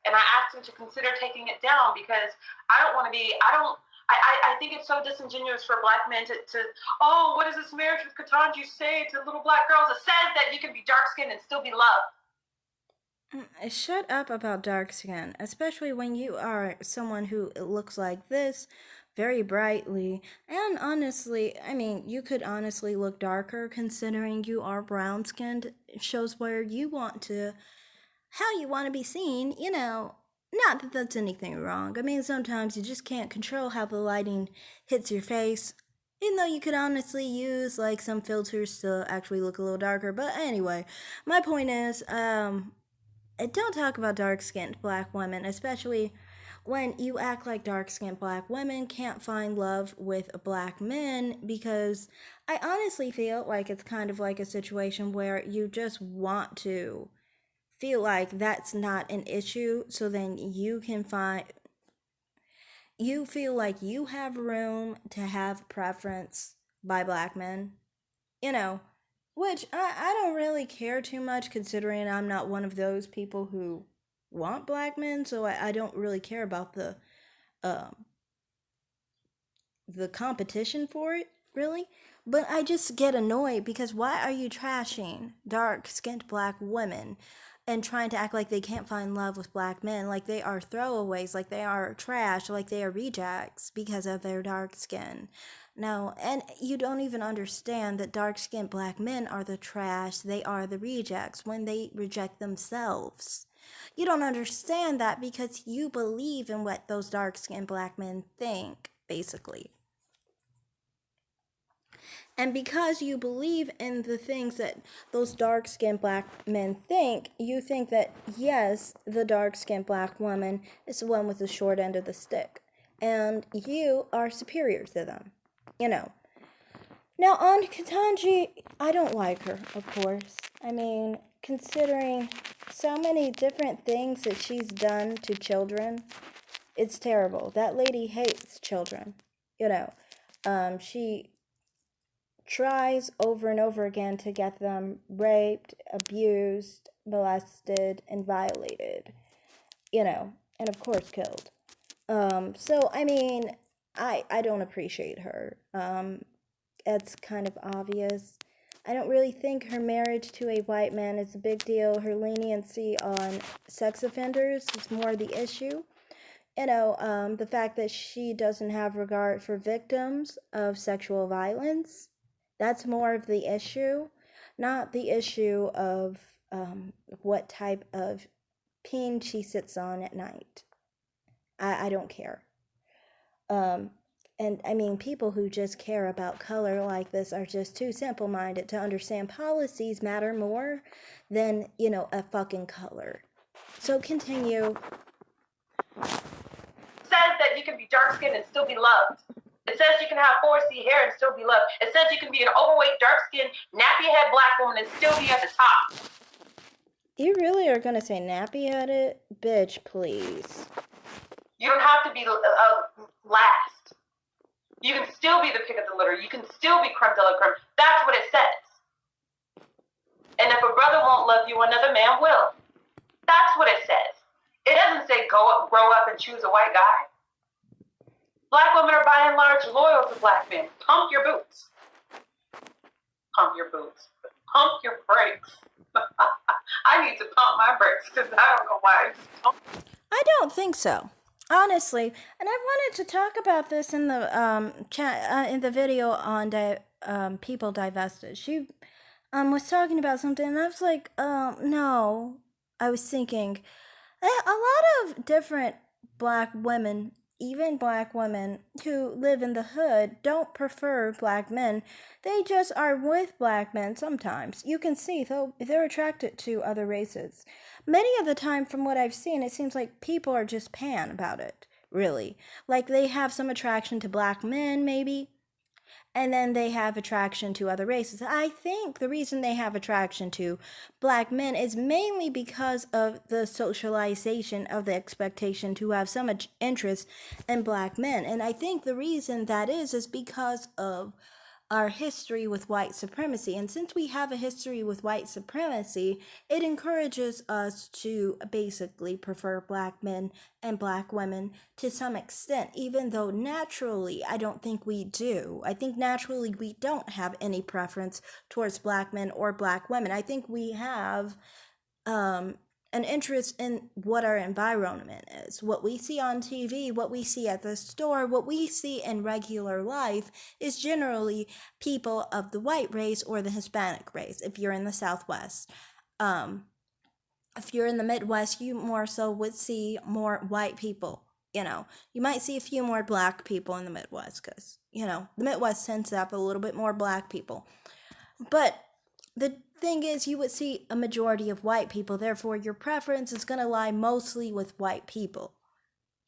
And I asked him to consider taking it down because I don't want to be, I think it's so disingenuous for Black men to oh, what does this marriage with Katanji say to little Black girls? It says that you can be dark-skinned and still be loved. Shut up about dark skin, especially when you are someone who looks like this very brightly. And honestly, I mean, you could honestly look darker considering you are brown skinned. It shows where you want to, how you want to be seen, Not that that's anything wrong. I mean, sometimes you just can't control how the lighting hits your face. Even though you could honestly use like some filters to actually look a little darker. But anyway, my point is, don't talk about dark-skinned Black women, especially when you act like dark-skinned Black women can't find love with Black men, because I honestly feel like it's kind of like a situation where you just want to feel like that's not an issue, so then you feel like you have room to have preference by Black men, you know, which I don't really care too much considering I'm not one of those people who want Black men, so I don't really care about um, the competition for it, really. But I just get annoyed because why are you trashing dark skinned Black women and trying to act like they can't find love with Black men, like they are throwaways, like they are trash, like they are rejects because of their dark skin? No, and you don't even understand that dark skinned Black men are the trash, they are the rejects when they reject themselves. You don't understand that because you believe in what those dark skinned Black men think, basically. And because you believe in the things that those dark skinned Black men think, you think that, yes, the dark skinned Black woman is the one with the short end of the stick. And you are superior to them. You know. Now, on Katanji, I don't like her, of course. I mean, considering so many different things that she's done to children, it's terrible. That lady hates children. She tries over and over again to get them raped, abused, molested, and violated, and of course killed. So, I mean, I don't appreciate her. It's kind of obvious. I don't really think her marriage to a white man is a big deal. Her leniency on sex offenders is more the issue. The fact that she doesn't have regard for victims of sexual violence, that's more of the issue, not the issue of what type of peen she sits on at night. I don't care. Um, and I mean, people who just care about color like this are just too simple minded to understand policies matter more than, a fucking color. So continue. Says that you can be dark-skinned and still be loved. It says you can have 4C hair and still be loved. It says you can be an overweight, dark-skinned, nappy-head Black woman and still be at the top. You really are going to say nappy-headed? Bitch, please. You don't have to be last. You can still be the pick of the litter. You can still be creme de la creme. That's what it says. And if a brother won't love you, another man will. That's what it says. It doesn't say grow up and choose a white guy. Black women are by and large loyal to Black men. Pump your boots. Pump your boots. Pump your brakes. I need to pump my brakes because I don't know why. I don't think so. Honestly, and I wanted to talk about this in the in the video on people divested. She was talking about something, and I was like, no. I was thinking a lot of different black women, even black women who live in the hood, don't prefer black men. They just are with black men sometimes. You can see they're attracted to other races. Many of the time, from what I've seen, it seems like people are just pan about it, really. Like they have some attraction to black men, maybe, and then they have attraction to other races. I think the reason they have attraction to black men is mainly because of the socialization of the expectation to have so much interest in black men. And I think the reason that is because of our history with white supremacy. And since we have a history with white supremacy, it encourages us to basically prefer black men and black women to some extent, even though naturally I don't think we do. I think naturally we don't have any preference towards black men or black women. I think we have um, an interest in what our environment is. What we see on TV, what we see at the store, what we see in regular life is generally people of the white race or the Hispanic race, if you're in the Southwest. Um, if you're in the Midwest, you more so would see more white people. You might see a few more black people in the Midwest because, the Midwest tends to have a little bit more black people. But the thing is, you would see a majority of white people, therefore, your preference is going to lie mostly with white people,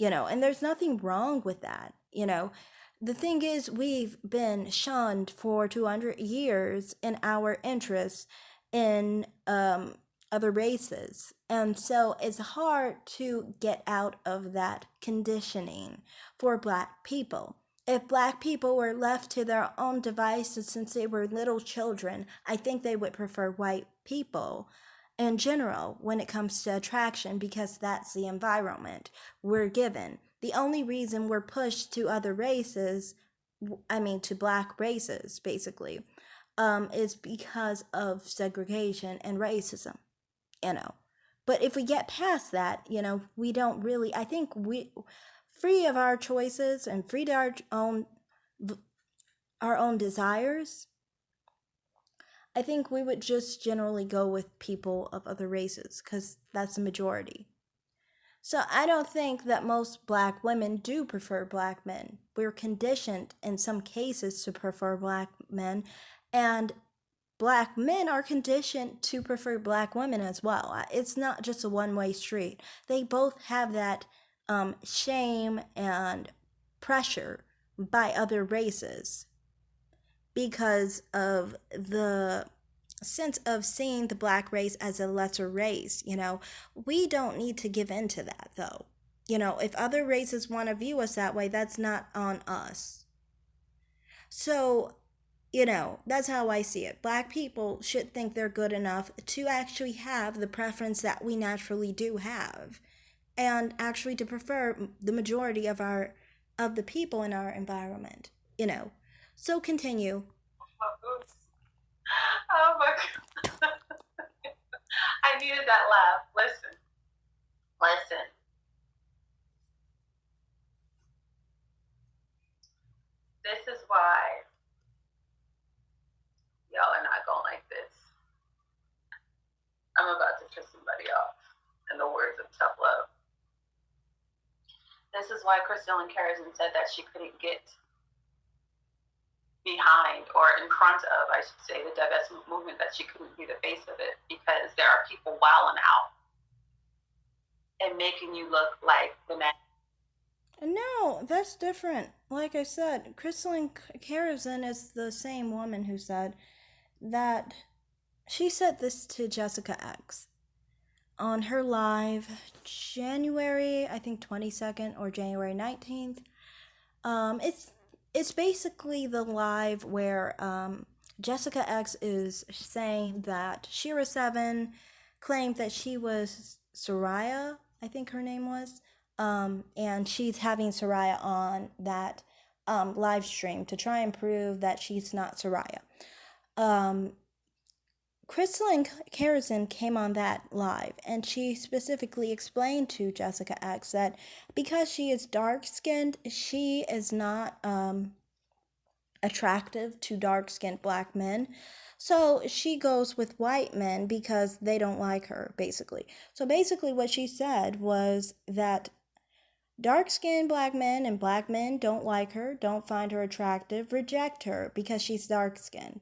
and there's nothing wrong with that. The thing is, we've been shunned for 200 years in our interests in other races. And so it's hard to get out of that conditioning for black people. If black people were left to their own devices since they were little children, I think they would prefer white people in general when it comes to attraction because that's the environment we're given. The only reason we're pushed to other races, to black races, basically, is because of segregation and racism, you know. But if we get past that, we don't really, I think free of our choices and free to our own desires, I think we would just generally go with people of other races because that's the majority. So I don't think that most black women do prefer black men. We're conditioned in some cases to prefer black men, and black men are conditioned to prefer black women as well. It's not just a one-way street. They both have that shame and pressure by other races because of the sense of seeing the black race as a lesser race. We don't need to give in to that, though. If other races want to view us that way, that's not on us. So, that's how I see it. Black people should think they're good enough to actually have the preference that we naturally do have, and actually to prefer the majority of the people in our environment. So continue. Oh my God. I needed that laugh. Listen. This is why y'all are not going like this. I'm about to piss somebody off, in the words of Tough Love. This is why Crystal Carrison said that she couldn't get behind, or in front of, I should say, the divestment movement, that she couldn't be the face of it, because there are people wilding out and making you look like the man. No, that's different. Like I said, Crystal Carrison is the same woman who said that she said this to Jessica X on her live January, I think 22nd or January 19th. It's basically the live where Jessica X is saying that Shira 7 claimed that she was Soraya, I think her name was, and she's having Soraya on that live stream to try and prove that she's not Soraya. Crystal Carrison came on that live, and she specifically explained to Jessica X that because she is dark skinned, she is not attractive to dark skinned black men. So she goes with white men because they don't like her, basically. So basically, what she said was that Dark-skinned black men and black men don't like her, don't find her attractive, reject her because she's dark-skinned.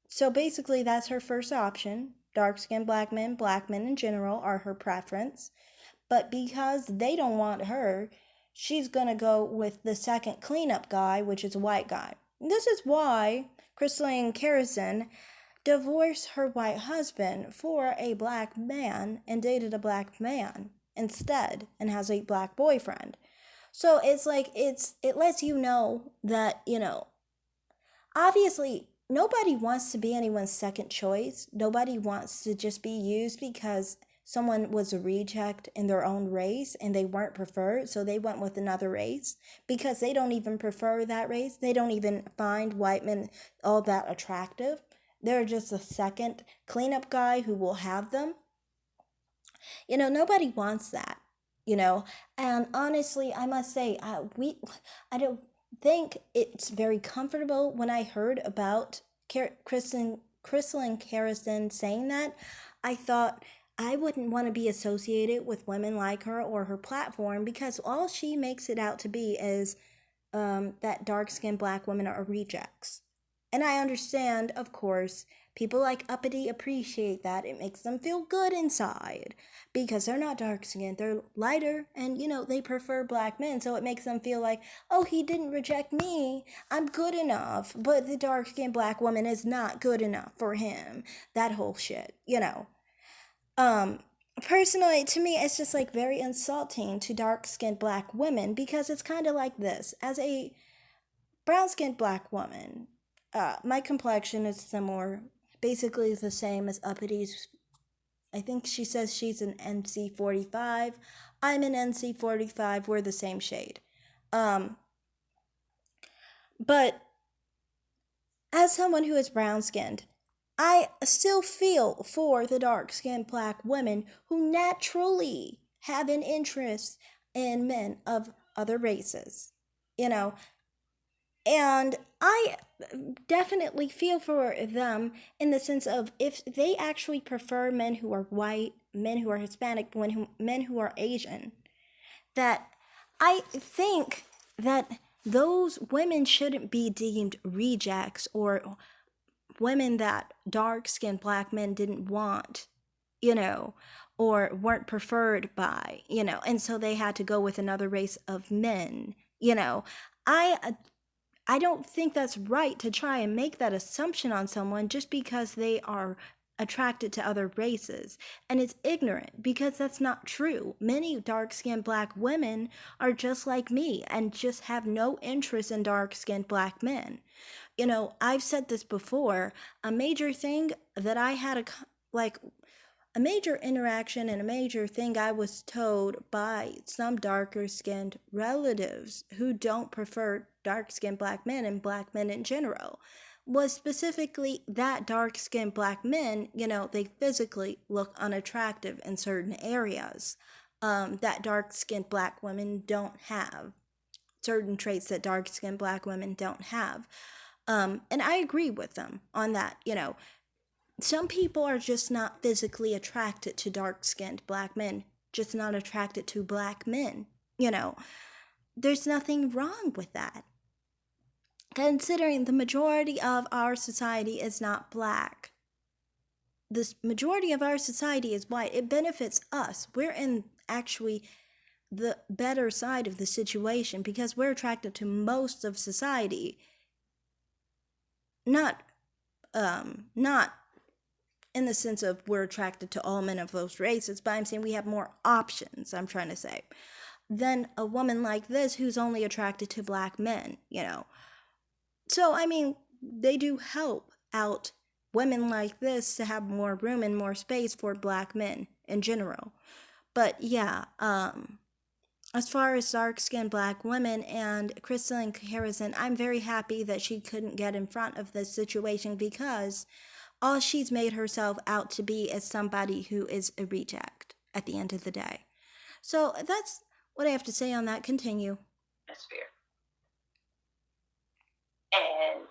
So basically, that's her first option. Dark-skinned black men in general are her preference. But because they don't want her, she's going to go with the second cleanup guy, which is a white guy. This is why Crystalline Carrison divorced her white husband for a black man and dated a black man instead and has a black boyfriend. So it's like it lets you know that, obviously nobody wants to be anyone's second choice. Nobody wants to just be used because someone was a reject in their own race and they weren't preferred, so they went with another race because they don't even prefer that race. They don't even find white men all that attractive. They're just a second cleanup guy who will have them. Nobody wants that. And honestly, I must say, I don't think it's very comfortable. When I heard about Crystalline Carrison saying that, I thought I wouldn't want to be associated with women like her or her platform, because all she makes it out to be is that dark-skinned black women are rejects. And I understand, of course, people like Uppity appreciate that. It makes them feel good inside because they're not dark-skinned, they're lighter, and they prefer black men. So it makes them feel like, oh, he didn't reject me, I'm good enough. But the dark-skinned black woman is not good enough for him. That whole shit. Um, Personally, to me, it's just like very insulting to dark-skinned black women, because it's kind of like this. As a brown-skinned black woman, my complexion is similar, basically the same as Uppity's. I think she says she's an NC45. I'm an NC45. We're the same shade. But as someone who is brown-skinned, I still feel for the dark-skinned black women who naturally have an interest in men of other races. And I definitely feel for them in the sense of, if they actually prefer men who are white, men who are Hispanic, men who are Asian, that I think that those women shouldn't be deemed rejects or women that dark-skinned black men didn't want, or weren't preferred by, and so they had to go with another race of men. I don't think that's right to try and make that assumption on someone just because they are attracted to other races. And it's ignorant, because that's not true. Many dark-skinned black women are just like me and just have no interest in dark-skinned black men. I've said this before, a major thing that I had a major interaction and a major thing I was told by some darker skinned relatives who don't prefer dark skinned black men and black men in general was specifically that dark skinned black men, they physically look unattractive in certain areas that dark skinned black women don't have. Certain traits that dark skinned black women don't have. And I agree with them on that. Some people are just not physically attracted to dark-skinned black men, just not attracted to black men. There's nothing wrong with that, considering the majority of our society is not black. The majority of our society is white. It benefits us. We're in actually the better side of the situation because we're attracted to most of society. Not in the sense of we're attracted to all men of those races, but I'm saying we have more options, I'm trying to say, than a woman like this who's only attracted to black men, So, I mean, they do help out women like this to have more room and more space for black men in general. But yeah, as far as dark-skinned black women and Crystalline Carrison, I'm very happy that she couldn't get in front of this situation, because all she's made herself out to be is somebody who is a reject at the end of the day. So that's what I have to say on that. Continue. Atmosphere. And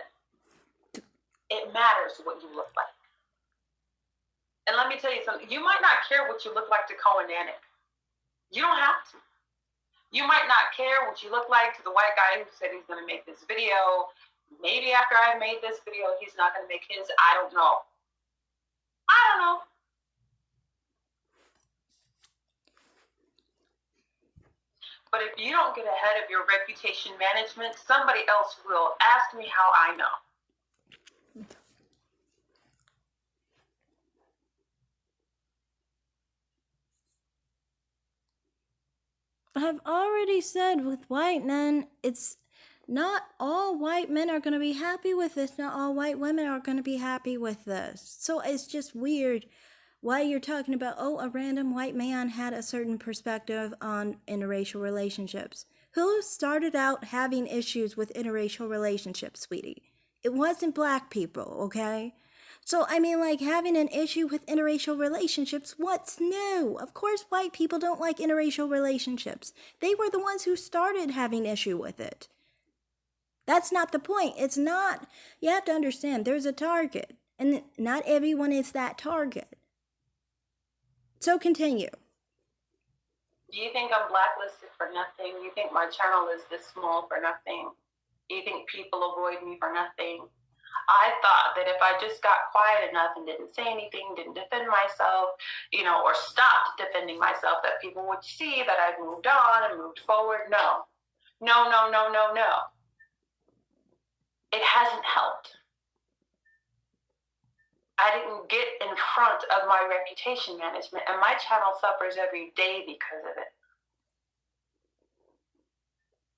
it matters what you look like. And let me tell you something. You might not care what you look like to Cohen Nanik. You don't have to. You might not care what you look like to the white guy who said he's going to make this video. Maybe after I made this video, he's not going to make his. I don't know. I don't know. But if you don't get ahead of your reputation management, somebody else will. Ask me how I know. I've already said with white men, it's not all white men are going to be happy with this. Not all white women are going to be happy with this. So it's just weird why you're talking about, oh, a random white man had a certain perspective on interracial relationships. Who started out having issues with interracial relationships, sweetie? It wasn't black people, okay? So, I mean, like, having an issue with interracial relationships, what's new? Of course, white people don't like interracial relationships. They were the ones who started having issue with it. That's not the point. It's not, you have to understand, there's a target, and not everyone is that target. So continue. Do you think I'm blacklisted for nothing? You think my channel is this small for nothing? Do you think people avoid me for nothing? I thought that if I just got quiet enough and didn't say anything, didn't defend myself, or stopped defending myself, that people would see that I've moved on and moved forward. No. No, no, no, no, no. It hasn't helped. I didn't get in front of my reputation management, and my channel suffers every day because of it.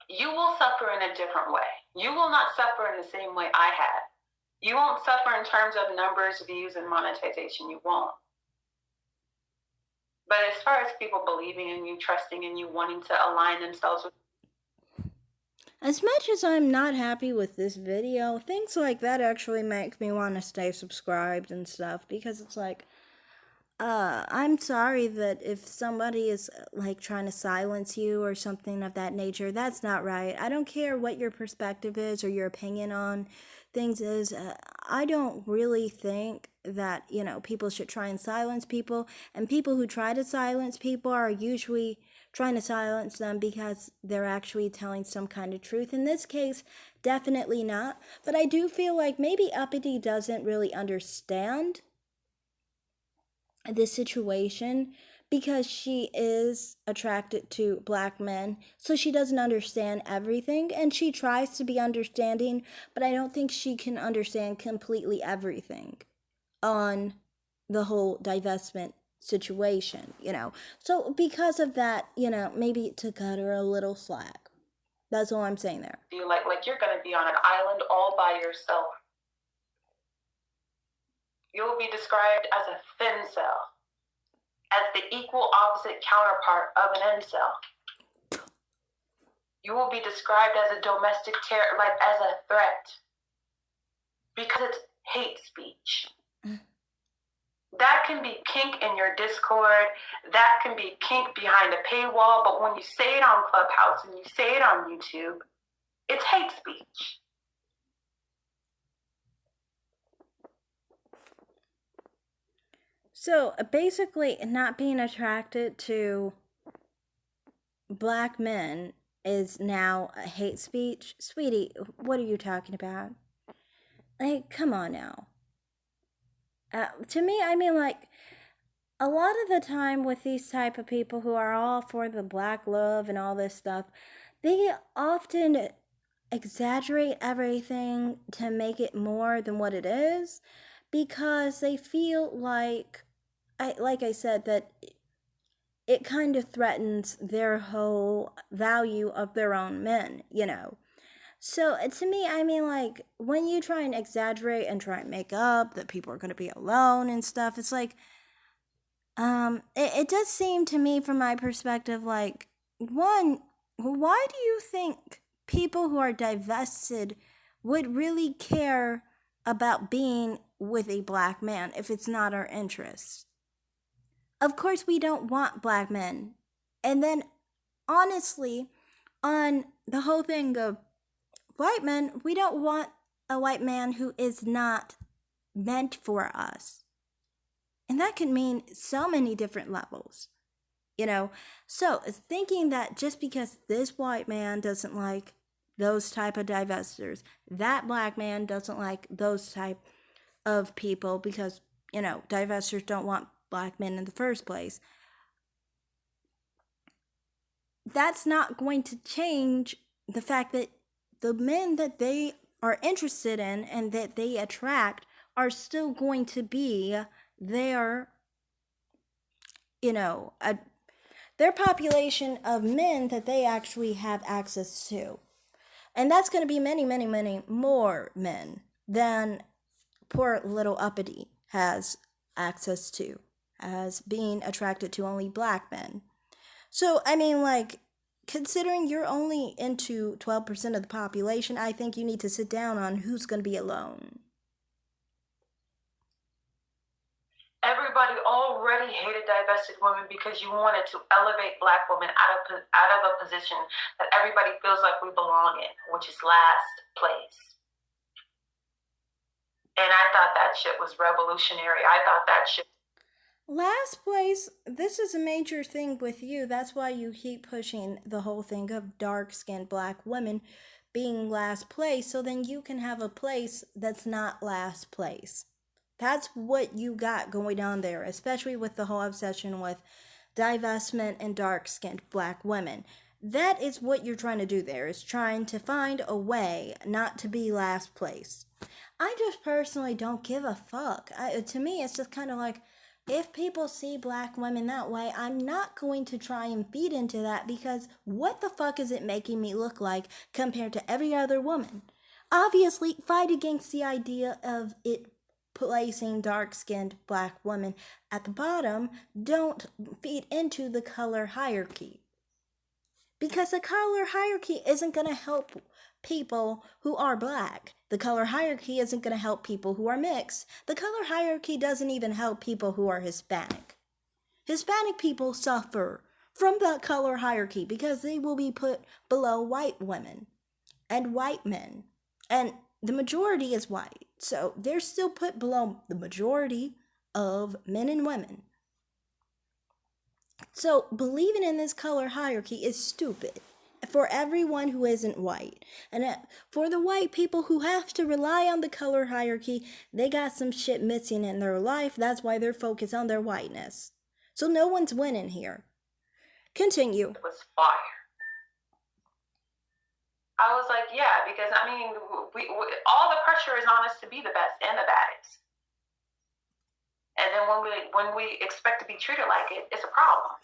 You will suffer in a different way. You will not suffer in the same way I had. You won't suffer in terms of numbers, views, and monetization. You won't. But as far as people believing in you, trusting in you, wanting to align themselves with, as much as I'm not happy with this video, things like that actually make me want to stay subscribed and stuff, because it's like, I'm sorry that if somebody is like trying to silence you or something of that nature, that's not right. I don't care what your perspective is or your opinion on things is. I don't really think that, people should try and silence people. And people who try to silence people are usually trying to silence them because they're actually telling some kind of truth. In this case, definitely not. But I do feel like maybe Uppity doesn't really understand this situation because she is attracted to black men, so she doesn't understand everything, and she tries to be understanding, but I don't think she can understand completely everything on the whole divestment situation, So because of that, maybe to cut her a little slack. That's all I'm saying there. feel like you're going to be on an island all by yourself. You will be described as a thin cell, as the equal opposite counterpart of an incel. You will be described as a domestic terror, like as a threat, because it's hate speech. That can be kink in your Discord, that can be kink behind a paywall, but when you say it on Clubhouse and you say it on YouTube, it's hate speech. So basically, not being attracted to black men is now a hate speech? Sweetie, what are you talking about? Like, come on now. To me, I mean, like, a lot of the time with these type of people who are all for the black love and all this stuff, they often exaggerate everything to make it more than what it is, because they feel like I said, that it kind of threatens their whole value of their own men, So to me, I mean, like, when you try and exaggerate and try and make up that people are going to be alone and stuff, it's like, it does seem to me, from my perspective, like, one, why do you think people who are divested would really care about being with a black man if it's not our interest? Of course, we don't want black men. And then, honestly, on the whole thing of white men, we don't want a white man who is not meant for us. And that can mean so many different levels. So it's thinking that just because this white man doesn't like those type of divestors, that black man doesn't like those type of people because divestors don't want black men in the first place. That's not going to change the fact that the men that they are interested in and that they attract are still going to be their their population of men that they actually have access to. And that's going to be many, many, many more men than poor little uppity has access to, as being attracted to only black men. So, I mean, like, considering you're only into 12% of the population, I think you need to sit down on who's going to be alone. Everybody already hated divested women because you wanted to elevate black women out of a position that everybody feels like we belong in, which is last place. And I thought that shit was revolutionary. I thought that shit. Last place, this is a major thing with you. That's why you keep pushing the whole thing of dark-skinned black women being last place, so then you can have a place that's not last place. That's what you got going on there, especially with the whole obsession with divestment and dark-skinned black women. That is what you're trying to do there, is trying to find a way not to be last place. I just personally don't give a fuck. To me, it's just kind of like, if people see black women that way, I'm not going to try and feed into that, because what the fuck is it making me look like compared to every other woman? Obviously, fight against the idea of it placing dark-skinned black women at the bottom. Don't feed into the color hierarchy, because the color hierarchy isn't going to help people who are black. The color hierarchy isn't going to help people who are mixed. The color hierarchy doesn't even help people who are Hispanic. Hispanic people suffer from the color hierarchy because they will be put below white women and white men. And the majority is white. So they're still put below the majority of men and women. So believing in this color hierarchy is stupid for everyone who isn't white. And for the white people who have to rely on the color hierarchy, they got some shit missing in their life. That's why they're focused on their whiteness. So no one's winning here. Continue. It was fire. I was like, yeah, because I mean, we all the pressure is on us to be the best and the baddest. And then when we expect to be treated like it, it's a problem.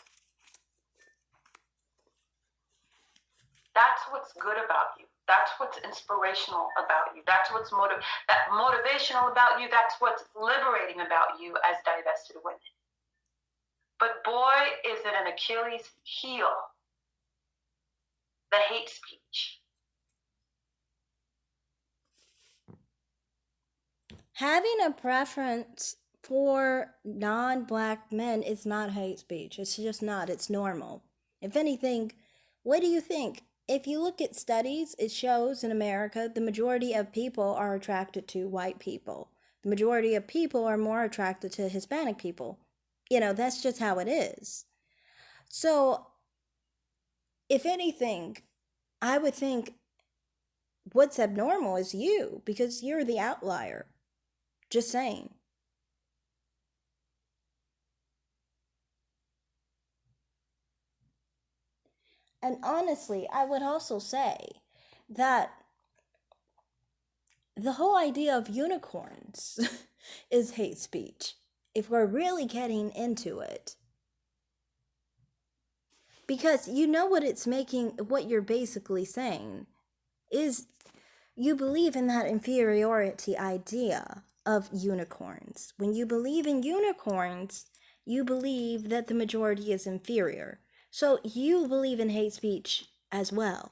That's what's good about you. That's what's inspirational about you. That's what's motivational about you. That's what's liberating about you as divested women. But boy, is it an Achilles heel, the hate speech. Having a preference for non-black men is not hate speech. It's just not. It's normal. If anything, what do you think? If you look at studies, it shows in America the majority of people are attracted to white people. The majority of people are more attracted to Hispanic people. That's just how it is. So, if anything, I would think what's abnormal is you, because you're the outlier. Just saying. And honestly, I would also say that the whole idea of unicorns is hate speech, if we're really getting into it. Because you know what it's making, what you're basically saying is you believe in that inferiority idea of unicorns. When you believe in unicorns, you believe that the majority is inferior. So you believe in hate speech as well.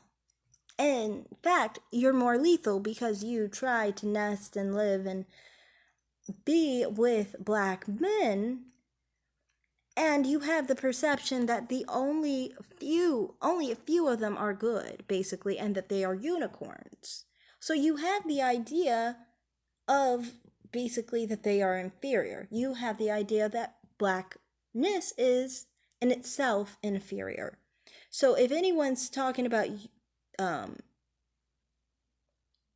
In fact, you're more lethal because you try to nest and live and be with black men, and you have the perception that only a few of them are good, basically, and that they are unicorns. So you have the idea of basically that they are inferior. You have the idea that blackness is in itself inferior. So if anyone's talking about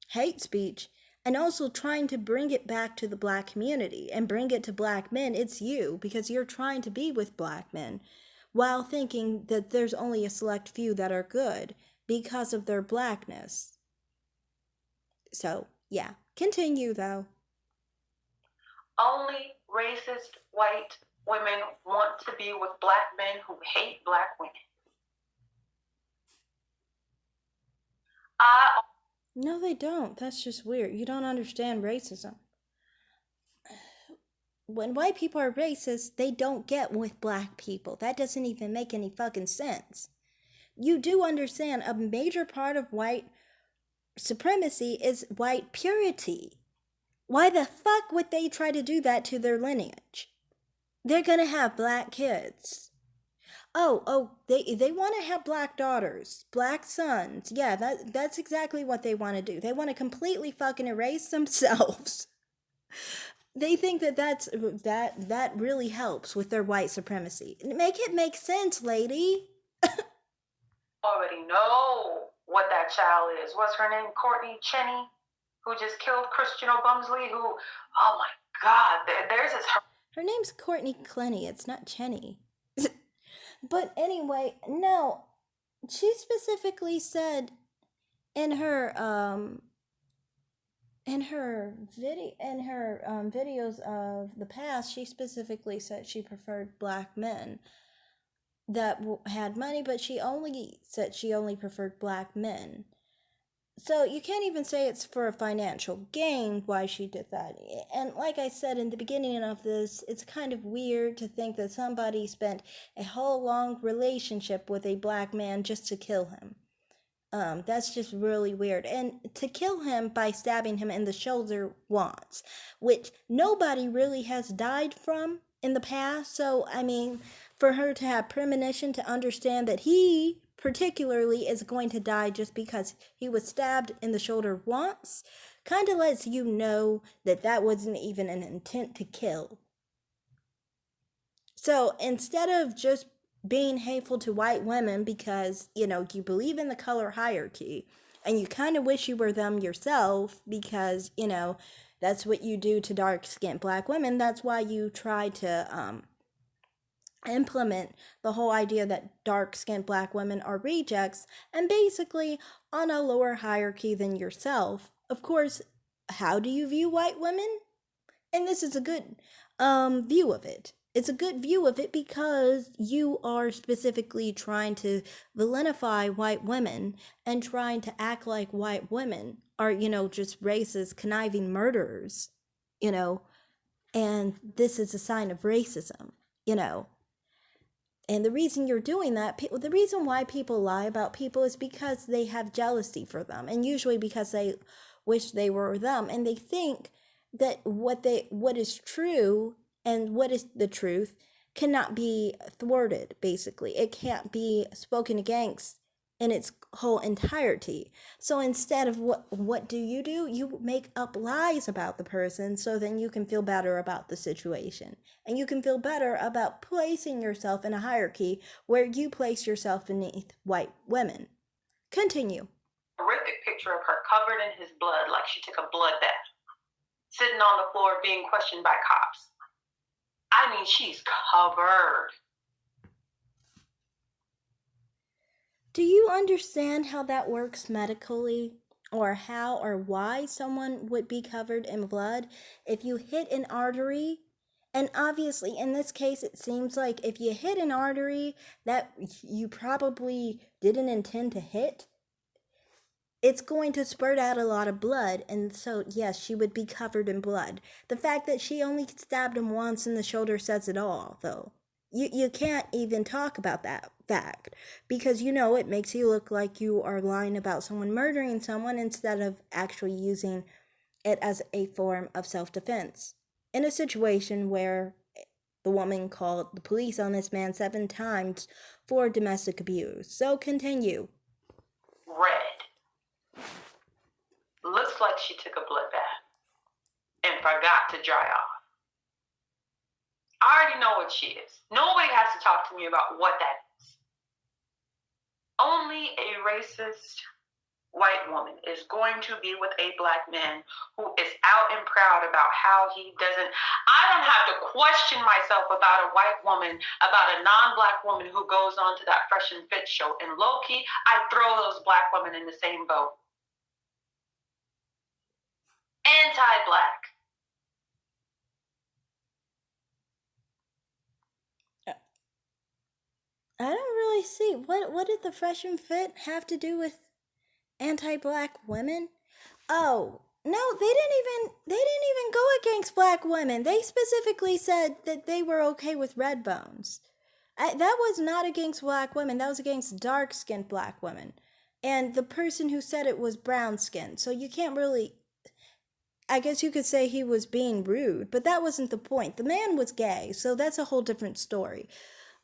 hate speech and also trying to bring it back to the black community and bring it to black men, it's you, because you're trying to be with black men while thinking that there's only a select few that are good because of their blackness. So, yeah, continue though. Only racist white women want to be with black men who hate black women. No, they don't. That's just weird. You don't understand racism. When white people are racist, they don't get with black people. That doesn't even make any fucking sense. You do understand a major part of white supremacy is white purity. Why the fuck would they try to do that to their lineage? They're gonna have black kids. They want to have black daughters, black sons. Yeah, that's exactly what they want to do. They want to completely fucking erase themselves. They think that really helps with their white supremacy. Make it make sense, lady. Already know what that child is. What's her name? Courtney Cheney, who just killed Christian O'Bumsley, who, oh my God, there's his... Her name's Courtney Clenny, it's not Cheney. But anyway, no, she specifically said in her videos of the past, she specifically said she preferred black men that had money, but she only said she only preferred black men. So you can't even say it's for a financial gain why she did that. And like I said in the beginning of this, it's kind of weird to think that somebody spent a whole long relationship with a black man just to kill him. That's just really weird. And to kill him by stabbing him in the shoulder once, which nobody really has died from in the past. So, I mean, for her to have premonition to understand that he particularly is going to die just because he was stabbed in the shoulder once, kind of lets you know that that wasn't even an intent to kill. So instead of just being hateful to white women because, you believe in the color hierarchy and you kind of wish you were them yourself because, that's what you do to dark-skinned black women. That's why you try to implement the whole idea that dark-skinned black women are rejects and basically on a lower hierarchy than yourself. Of course, how do you view white women? And this is a good view of it. It's a good view of it because you are specifically trying to villainify white women and trying to act like white women are, just racist, conniving murderers, and this is a sign of racism, And the reason you're doing that, the reason why people lie about people is because they have jealousy for them, and usually because they wish they were them, and they think that what is true and what is the truth cannot be thwarted. Basically, it can't be spoken against in its whole entirety. So instead of what do? You make up lies about the person so then you can feel better about the situation. And you can feel better about placing yourself in a hierarchy where you place yourself beneath white women. Continue. Horrific picture of her covered in his blood like she took a blood bath, sitting on the floor being questioned by cops. I mean, she's covered. Do you understand how that works medically? Or how or why someone would be covered in blood if you hit an artery? And obviously, in this case, it seems like if you hit an artery that you probably didn't intend to hit, it's going to spurt out a lot of blood, and so yes, she would be covered in blood. The fact that she only stabbed him once in the shoulder says it all, though. You can't even talk about that fact because it makes you look like you are lying about someone murdering someone instead of actually using it as a form of self-defense in a situation where the woman called the police on this man 7 times for domestic abuse. So continue. Red. Looks like she took a blood bath and forgot to dry off. I already know what she is. Nobody has to talk to me about what that is. Only a racist white woman is going to be with a black man who is out and proud about how he doesn't. I don't have to question myself about a white woman, about a non-black woman who goes on to that Fresh and Fit show. And low-key, I throw those black women in the same boat. Anti-black. I don't really see what did the Fresh and Fit have to do with anti-black women? Oh, no, they didn't even go against black women. They specifically said that they were okay with red bones. That was not against black women. That was against dark-skinned black women. And the person who said it was brown-skinned. So you can't really, I guess you could say he was being rude, but that wasn't the point. The man was gay, so that's a whole different story.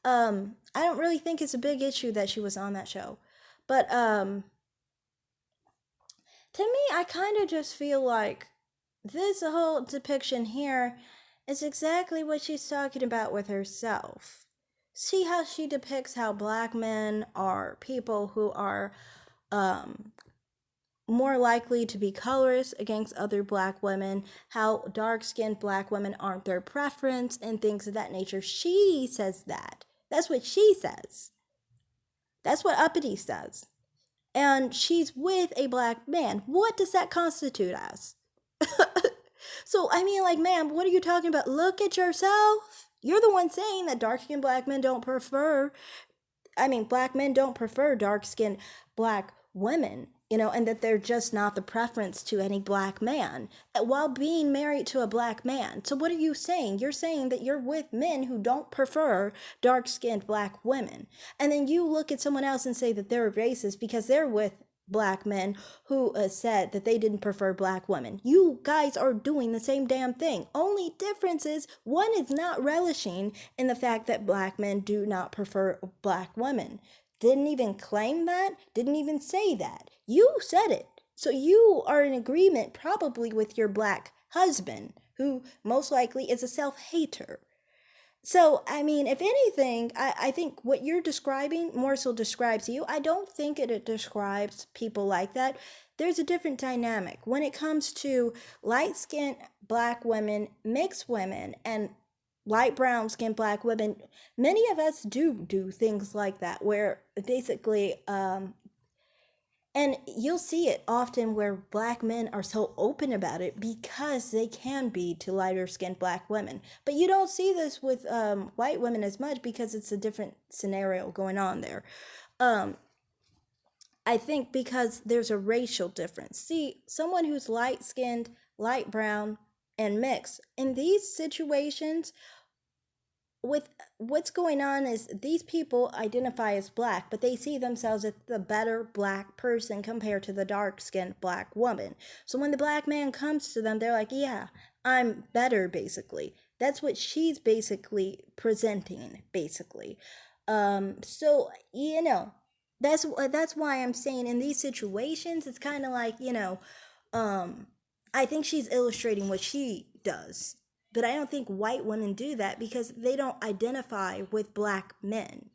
I don't really think it's a big issue that she was on that show. But to me, I kind of just feel like this whole depiction here is exactly what she's talking about with herself. See how she depicts how black men are people who are um, more likely to be colorist against other black women, how dark skinned black women aren't their preference, and things of that nature. She says that. That's what she says. That's what Uppity says. And she's with a black man. What does that constitute as? So, I mean, like, ma'am, what are you talking about? Look at yourself. You're the one saying that dark skinned black men don't prefer, black men don't prefer dark skinned black women, and that they're just not the preference to any black man while being married to a black man. So, what are you saying? You're saying that you're with men who don't prefer dark skinned black women. And then you look at someone else and say that they're racist because they're with black men who said that they didn't prefer black women. You guys are doing the same damn thing. Only difference is one is not relishing in the fact that black men do not prefer black women. Didn't even claim that, didn't even say that. You said it. So you are in agreement probably with your black husband, who most likely is a self-hater. So, if anything, I think what you're describing more so describes you. I don't think it describes people like that. There's a different dynamic. When it comes to light skinned black women, mixed women, and light brown skinned black women, many of us do things like that, where basically and you'll see it often where black men are so open about it because they can be to lighter skinned black women. But you don't see this with white women as much because it's a different scenario going on there. I think because there's a racial difference. See, someone who's light skinned, light brown, and mixed, in these situations, with what's going on is these people identify as black, but they see themselves as the better black person compared to the dark-skinned black woman. So when the black man comes to them, they're like, yeah, I'm better, basically. That's what she's basically presenting, basically. So, that's why I'm saying in these situations, it's kind of like, I think she's illustrating what she does. But I don't think white women do that because they don't identify with black men.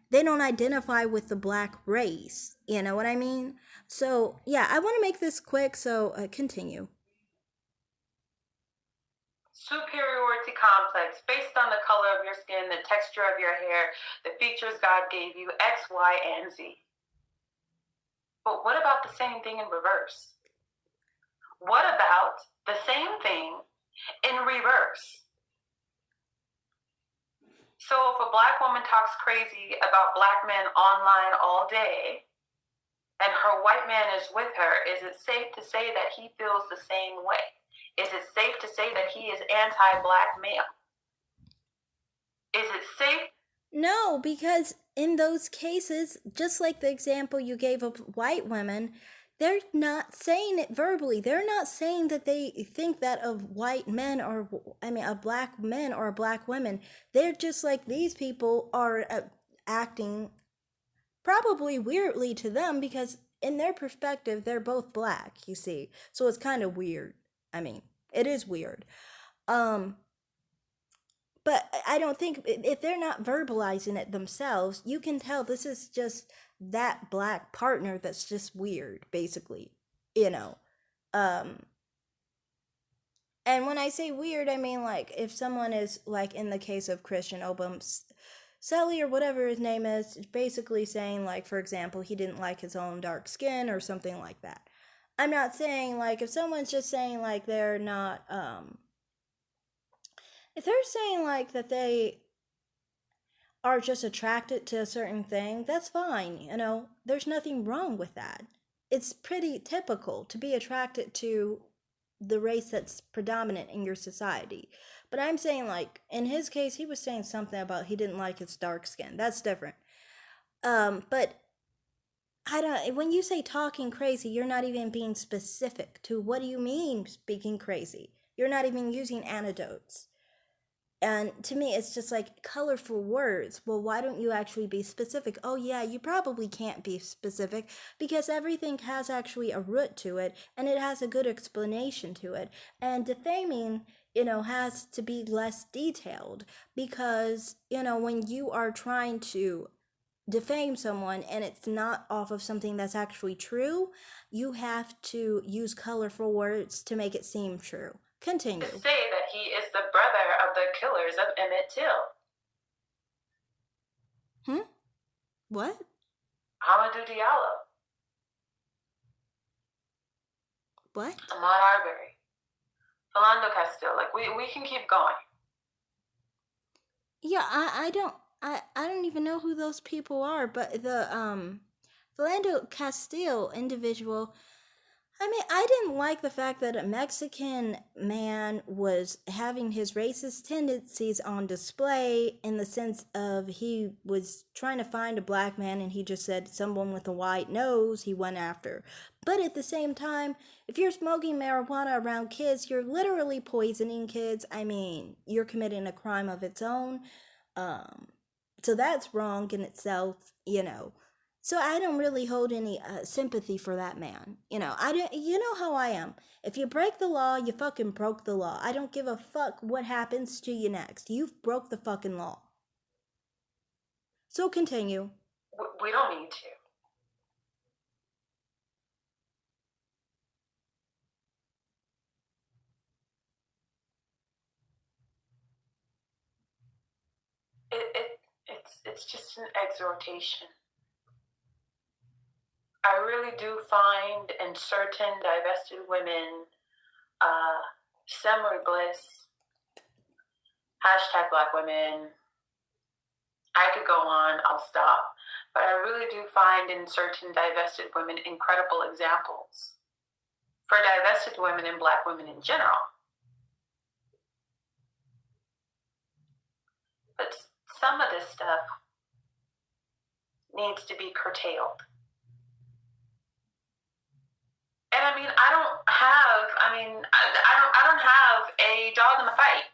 They don't identify with the black race. You know what I mean? So, yeah, I want to make this quick, so continue. Superiority complex based on the color of your skin, the texture of your hair, the features God gave you, X, Y, and Z. But what about the same thing in reverse? What about the same thing in reverse? So if a black woman talks crazy about black men online all day and her white man is with her, is it safe to say that he feels the same way? Is it safe to say that he is anti-black male? Is it safe? No, because in those cases, just like the example you gave of white women, they're not saying it verbally. They're not saying that they think that of white men or, of black men or black women. They're just like these people are acting probably weirdly to them because in their perspective, they're both black, you see. So it's kind of weird. It is weird. Um, But I don't think if they're not verbalizing it themselves, you can tell this is just that black partner that's just weird, basically. You know. Um and when I say weird, I mean like if someone is like in the case of Christian Obum Sully or whatever his name is, basically saying like for example, he didn't like his own dark skin or something like that. I'm not saying like if someone's just saying like they're not if they're saying like that they are just attracted to a certain thing, that's fine, you know. There's nothing wrong with that. It's pretty typical to be attracted to the race that's predominant in your society. But I'm saying like in his case he was saying something about he didn't like his dark skin. That's different. But I don't when you say talking crazy, you're not even being specific to what do you mean speaking crazy? You're not even using anecdotes. And to me, it's just like colorful words. Well, why don't you actually be specific? Oh, yeah, you probably can't be specific because everything has actually a root to it and it has a good explanation to it. And defaming, has to be less detailed because, when you are trying to defame someone and it's not off of something that's actually true, you have to use colorful words to make it seem true. Continue. To say that he is the brother of the killers of Emmett Till. What? Amadou Diallo. What? Ahmaud Arbery. Philando Castile. Like we can keep going. Yeah, I don't even know who those people are, but the Philando Castile individual, I mean, I didn't like the fact that a Mexican man was having his racist tendencies on display in the sense of he was trying to find a black man and he just said someone with a white nose he went after. But at the same time, if you're smoking marijuana around kids, you're literally poisoning kids. I mean, you're committing a crime of its own. So that's wrong in itself. So I don't really hold any sympathy for that man. I don't. You know how I am. If you break the law, you fucking broke the law. I don't give a fuck what happens to you next. You've broke the fucking law. So continue. We don't need to. It's just an exhortation. I really do find in certain divested women summer bliss. #Black women. I could go on, I'll stop. But I really do find in certain divested women incredible examples for divested women and Black women in general. But some of this stuff needs to be curtailed. And I mean, I don't have a dog in the fight,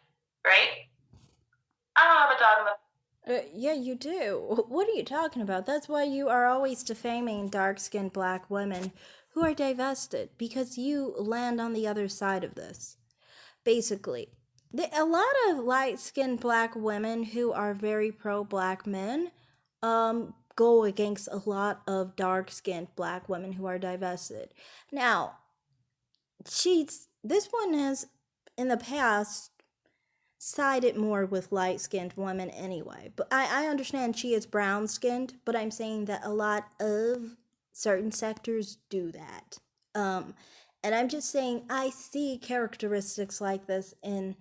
right? I don't have a dog in the Yeah, you do. What are you talking about? That's why you are always defaming dark-skinned black women who are divested, because you land on the other side of this. Basically, a lot of light-skinned black women who are very pro-black men go against a lot of dark-skinned black women who are divested. Now, this one has in the past sided more with light-skinned women anyway. But I understand she is brown-skinned, but I'm saying that a lot of certain sectors do that. And I'm just saying I see characteristics like this in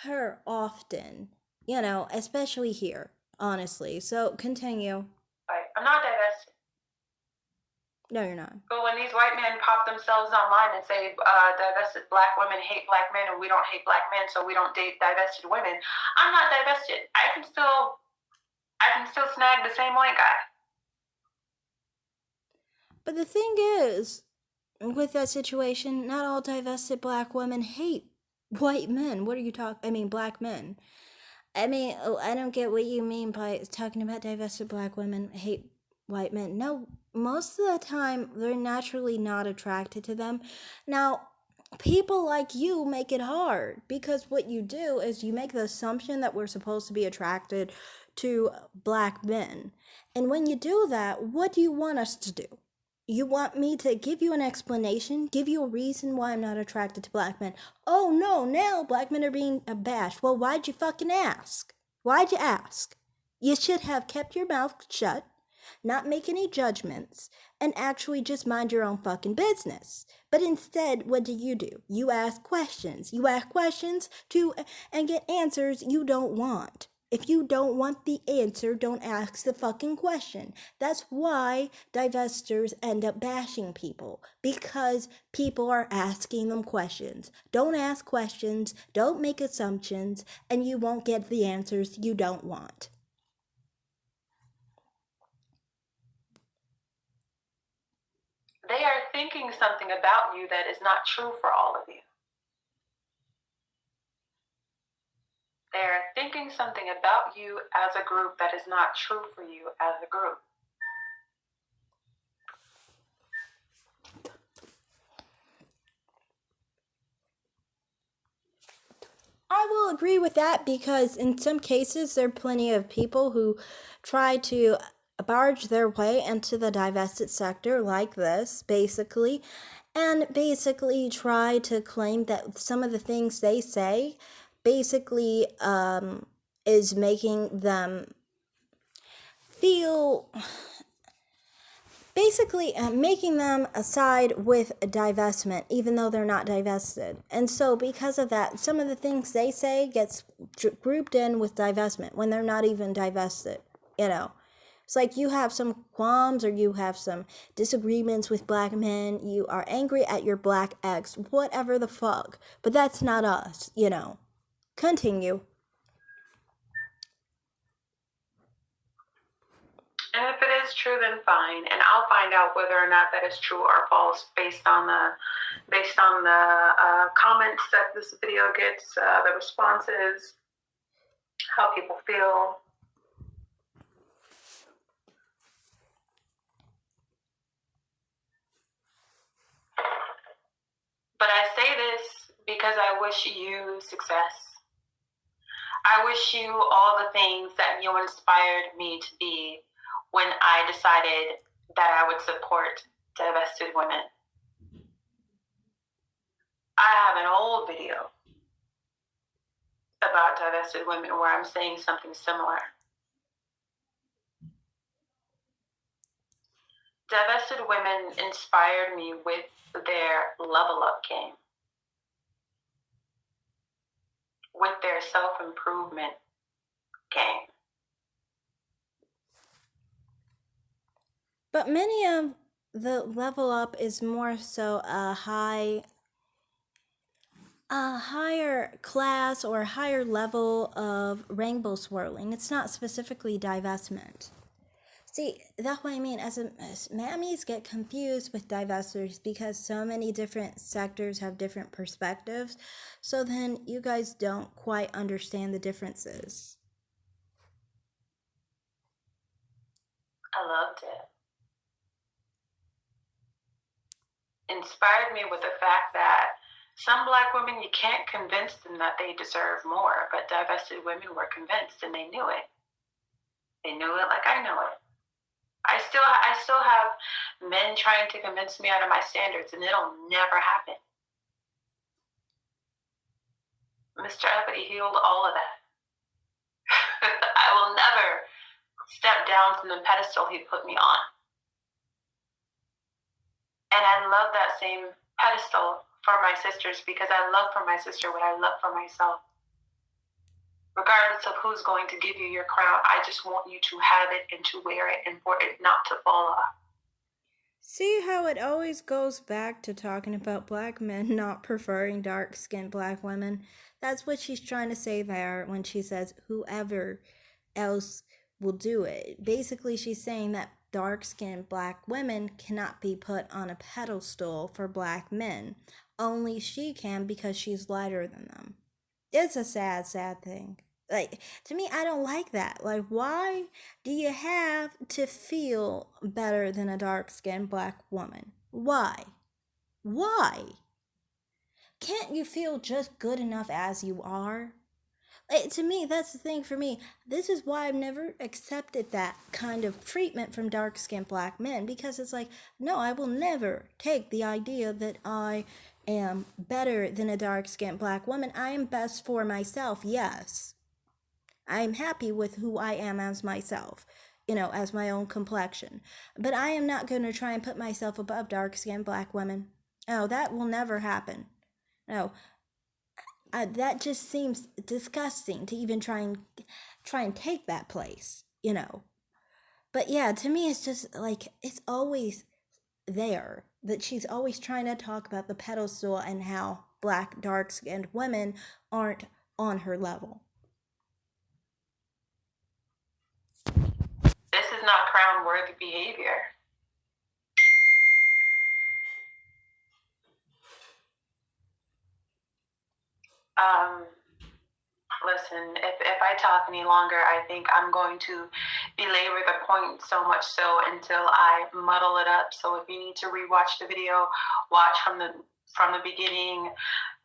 her often, especially here, honestly. So continue. I'm not divested. No, you're not. But when these white men pop themselves online and say divested Black women hate Black men and we don't hate Black men, so we don't date divested women, I'm not divested. I can still snag the same white guy. But the thing is, with that situation, not all divested Black women hate white men. What are you talking? I mean, Black men. I mean, I don't get what you mean by talking about divested Black women hate white men. No, most of the time they're naturally not attracted to them. Now, people like you make it hard, because what you do is you make the assumption that we're supposed to be attracted to black men. And when you do that, what do you want us to do? You want me to give you an explanation, give you a reason why I'm not attracted to black men. Oh no, now black men are being bashed. Well, why'd you fucking ask? Why'd you ask? You should have kept your mouth shut, not make any judgments, and actually just mind your own fucking business. But instead, what do? You ask questions. You ask questions to and get answers you don't want. If you don't want the answer, don't ask the fucking question. That's why divestors end up bashing people, because people are asking them questions. Don't ask questions, don't make assumptions, and you won't get the answers you don't want. They are thinking something about you that is not true for all of you. They are thinking something about you as a group that is not true for you as a group. I will agree with that, because in some cases there are plenty of people who try to barge their way into the divested sector like this, basically, and basically try to claim that some of the things they say basically is making them feel, basically making them side with divestment, even though they're not divested. And so because of that, some of the things they say gets grouped in with divestment when they're not even divested. It's like you have some qualms, or you have some disagreements with black men, you are angry at your black ex, whatever the fuck, but that's not us. Continue. And if it is true, then fine. And I'll find out whether or not that is true or false based on the comments that this video gets, the responses, how people feel. But I say this because I wish you success. I wish you all the things that you inspired me to be when I decided that I would support divested women. I have an old video about divested women where I'm saying something similar. Divested women inspired me with their level up game, with their self-improvement game. But many of the level up is more so a higher class or higher level of rainbow swirling. It's not specifically divestment. See, that's what I mean. As mammies get confused with divestors because so many different sectors have different perspectives. So then you guys don't quite understand the differences. I loved it. Inspired me with the fact that some black women, you can't convince them that they deserve more, but divested women were convinced, and they knew it. They knew it like I know it. I still have men trying to convince me out of my standards, and it'll never happen. Mr. Uppity healed all of that. I will never step down from the pedestal he put me on. And I love that same pedestal for my sisters, because I love for my sister what I love for myself. Regardless of who's going to give you your crown, I just want you to have it and to wear it, and for it not to fall off. See how it always goes back to talking about black men not preferring dark-skinned black women? That's what she's trying to say there when she says whoever else will do it. Basically, she's saying that dark-skinned black women cannot be put on a pedestal for black men. Only she can, because she's lighter than them. It's a sad, sad thing. Like, to me, I don't like that. Like, why do you have to feel better than a dark-skinned black woman? Why? can't you feel just good enough as you are? To me, that's the thing for me. This is why I've never accepted that kind of treatment from dark skinned black men, because it's like, no, I will never take the idea that I am better than a dark skinned black woman. I am best for myself, yes. I am happy with who I am as myself, as my own complexion. But I am not going to try and put myself above dark skinned black women. No, that will never happen. No, that just seems disgusting to even try and take that place. But yeah, to me, it's just like it's always there that she's always trying to talk about the pedestal and how black dark skinned women aren't on her level. This is not crown worthy behavior. Listen, if I talk any longer, I think I'm going to belabor the point so much so until I muddle it up. So if you need to rewatch the video, watch from the beginning,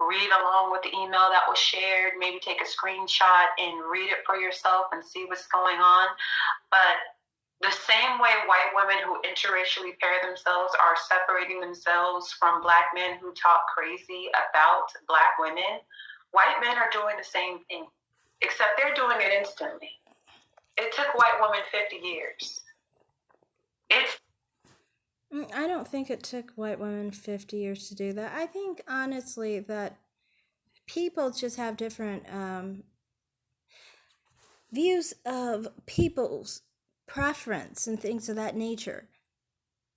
read along with the email that was shared, maybe take a screenshot and read it for yourself and see what's going on. But the same way white women who interracially pair themselves are separating themselves from black men who talk crazy about black women, white men are doing the same thing, except they're doing it instantly. It took white women 50 years. I don't think it took white women 50 years to do that. I think, honestly, that people just have different views of people's preference and things of that nature.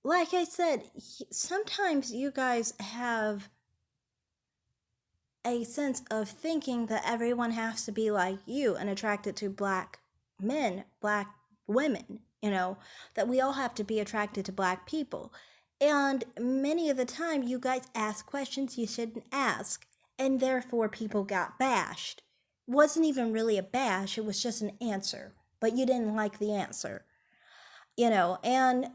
Like I said, sometimes you guys have a sense of thinking that everyone has to be like you and attracted to black men, black women, that we all have to be attracted to black people. And many of the time, you guys ask questions you shouldn't ask, and therefore people got bashed. It wasn't even really a bash, it was just an answer, but you didn't like the answer. And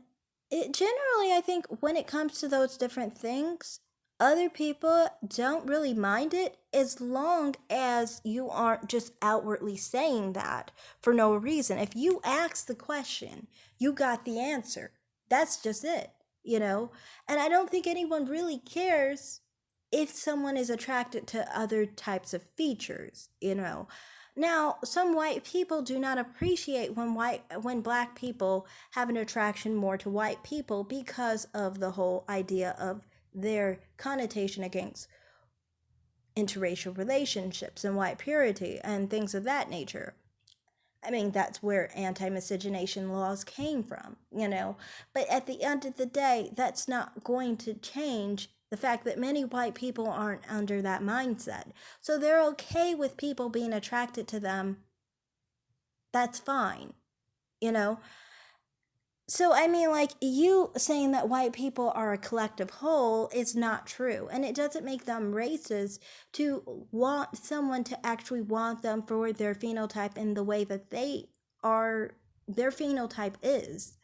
it generally, I think, when it comes to those different things, other people don't really mind it as long as you aren't just outwardly saying that for no reason. If you ask the question, you got the answer. That's just it, And I don't think anyone really cares if someone is attracted to other types of features. Now, some white people do not appreciate when black people have an attraction more to white people because of the whole idea of their connotation against interracial relationships and white purity and things of that nature. I mean, that's where anti-miscegenation laws came from, But at the end of the day, that's not going to change the fact that many white people aren't under that mindset. So they're okay with people being attracted to them. That's fine, So, I mean, like, you saying that white people are a collective whole is not true. And it doesn't make them racist to want someone to actually want them for their phenotype in the way that their phenotype is.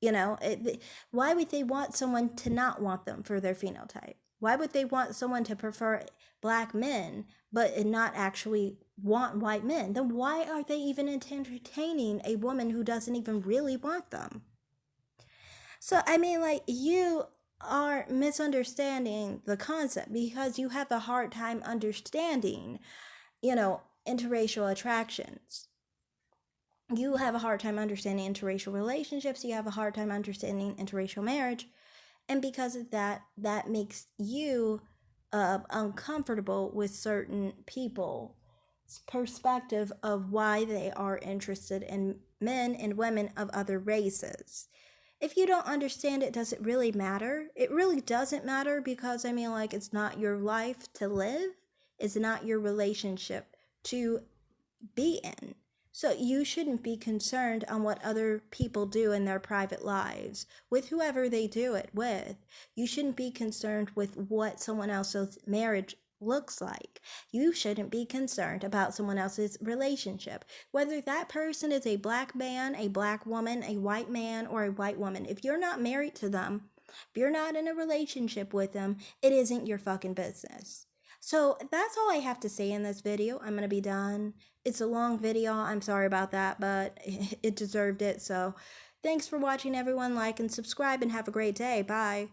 Why would they want someone to not want them for their phenotype? Why would they want someone to prefer black men but not actually want white men? Then why are they even entertaining a woman who doesn't even really want them? So, I mean, like, you are misunderstanding the concept because you have a hard time understanding, interracial attractions. You have a hard time understanding interracial relationships. You have a hard time understanding interracial marriage. And because of that, that makes you uncomfortable with certain people's perspective of why they are interested in men and women of other races. If you don't understand it, does it really matter? It really doesn't matter because, I mean, like, it's not your life to live. It's not your relationship to be in. So you shouldn't be concerned on what other people do in their private lives with whoever they do it with. You shouldn't be concerned with what someone else's marriage looks like. You shouldn't be concerned about someone else's relationship, whether that person is a black man, a black woman, a white man, or a white woman. If you're not married to them, if you're not in a relationship with them, it isn't your fucking business. So that's all I have to say in this video. I'm going to be done. It's a long video. I'm sorry about that, but it deserved it. So thanks for watching, everyone. Like and subscribe and have a great day. Bye.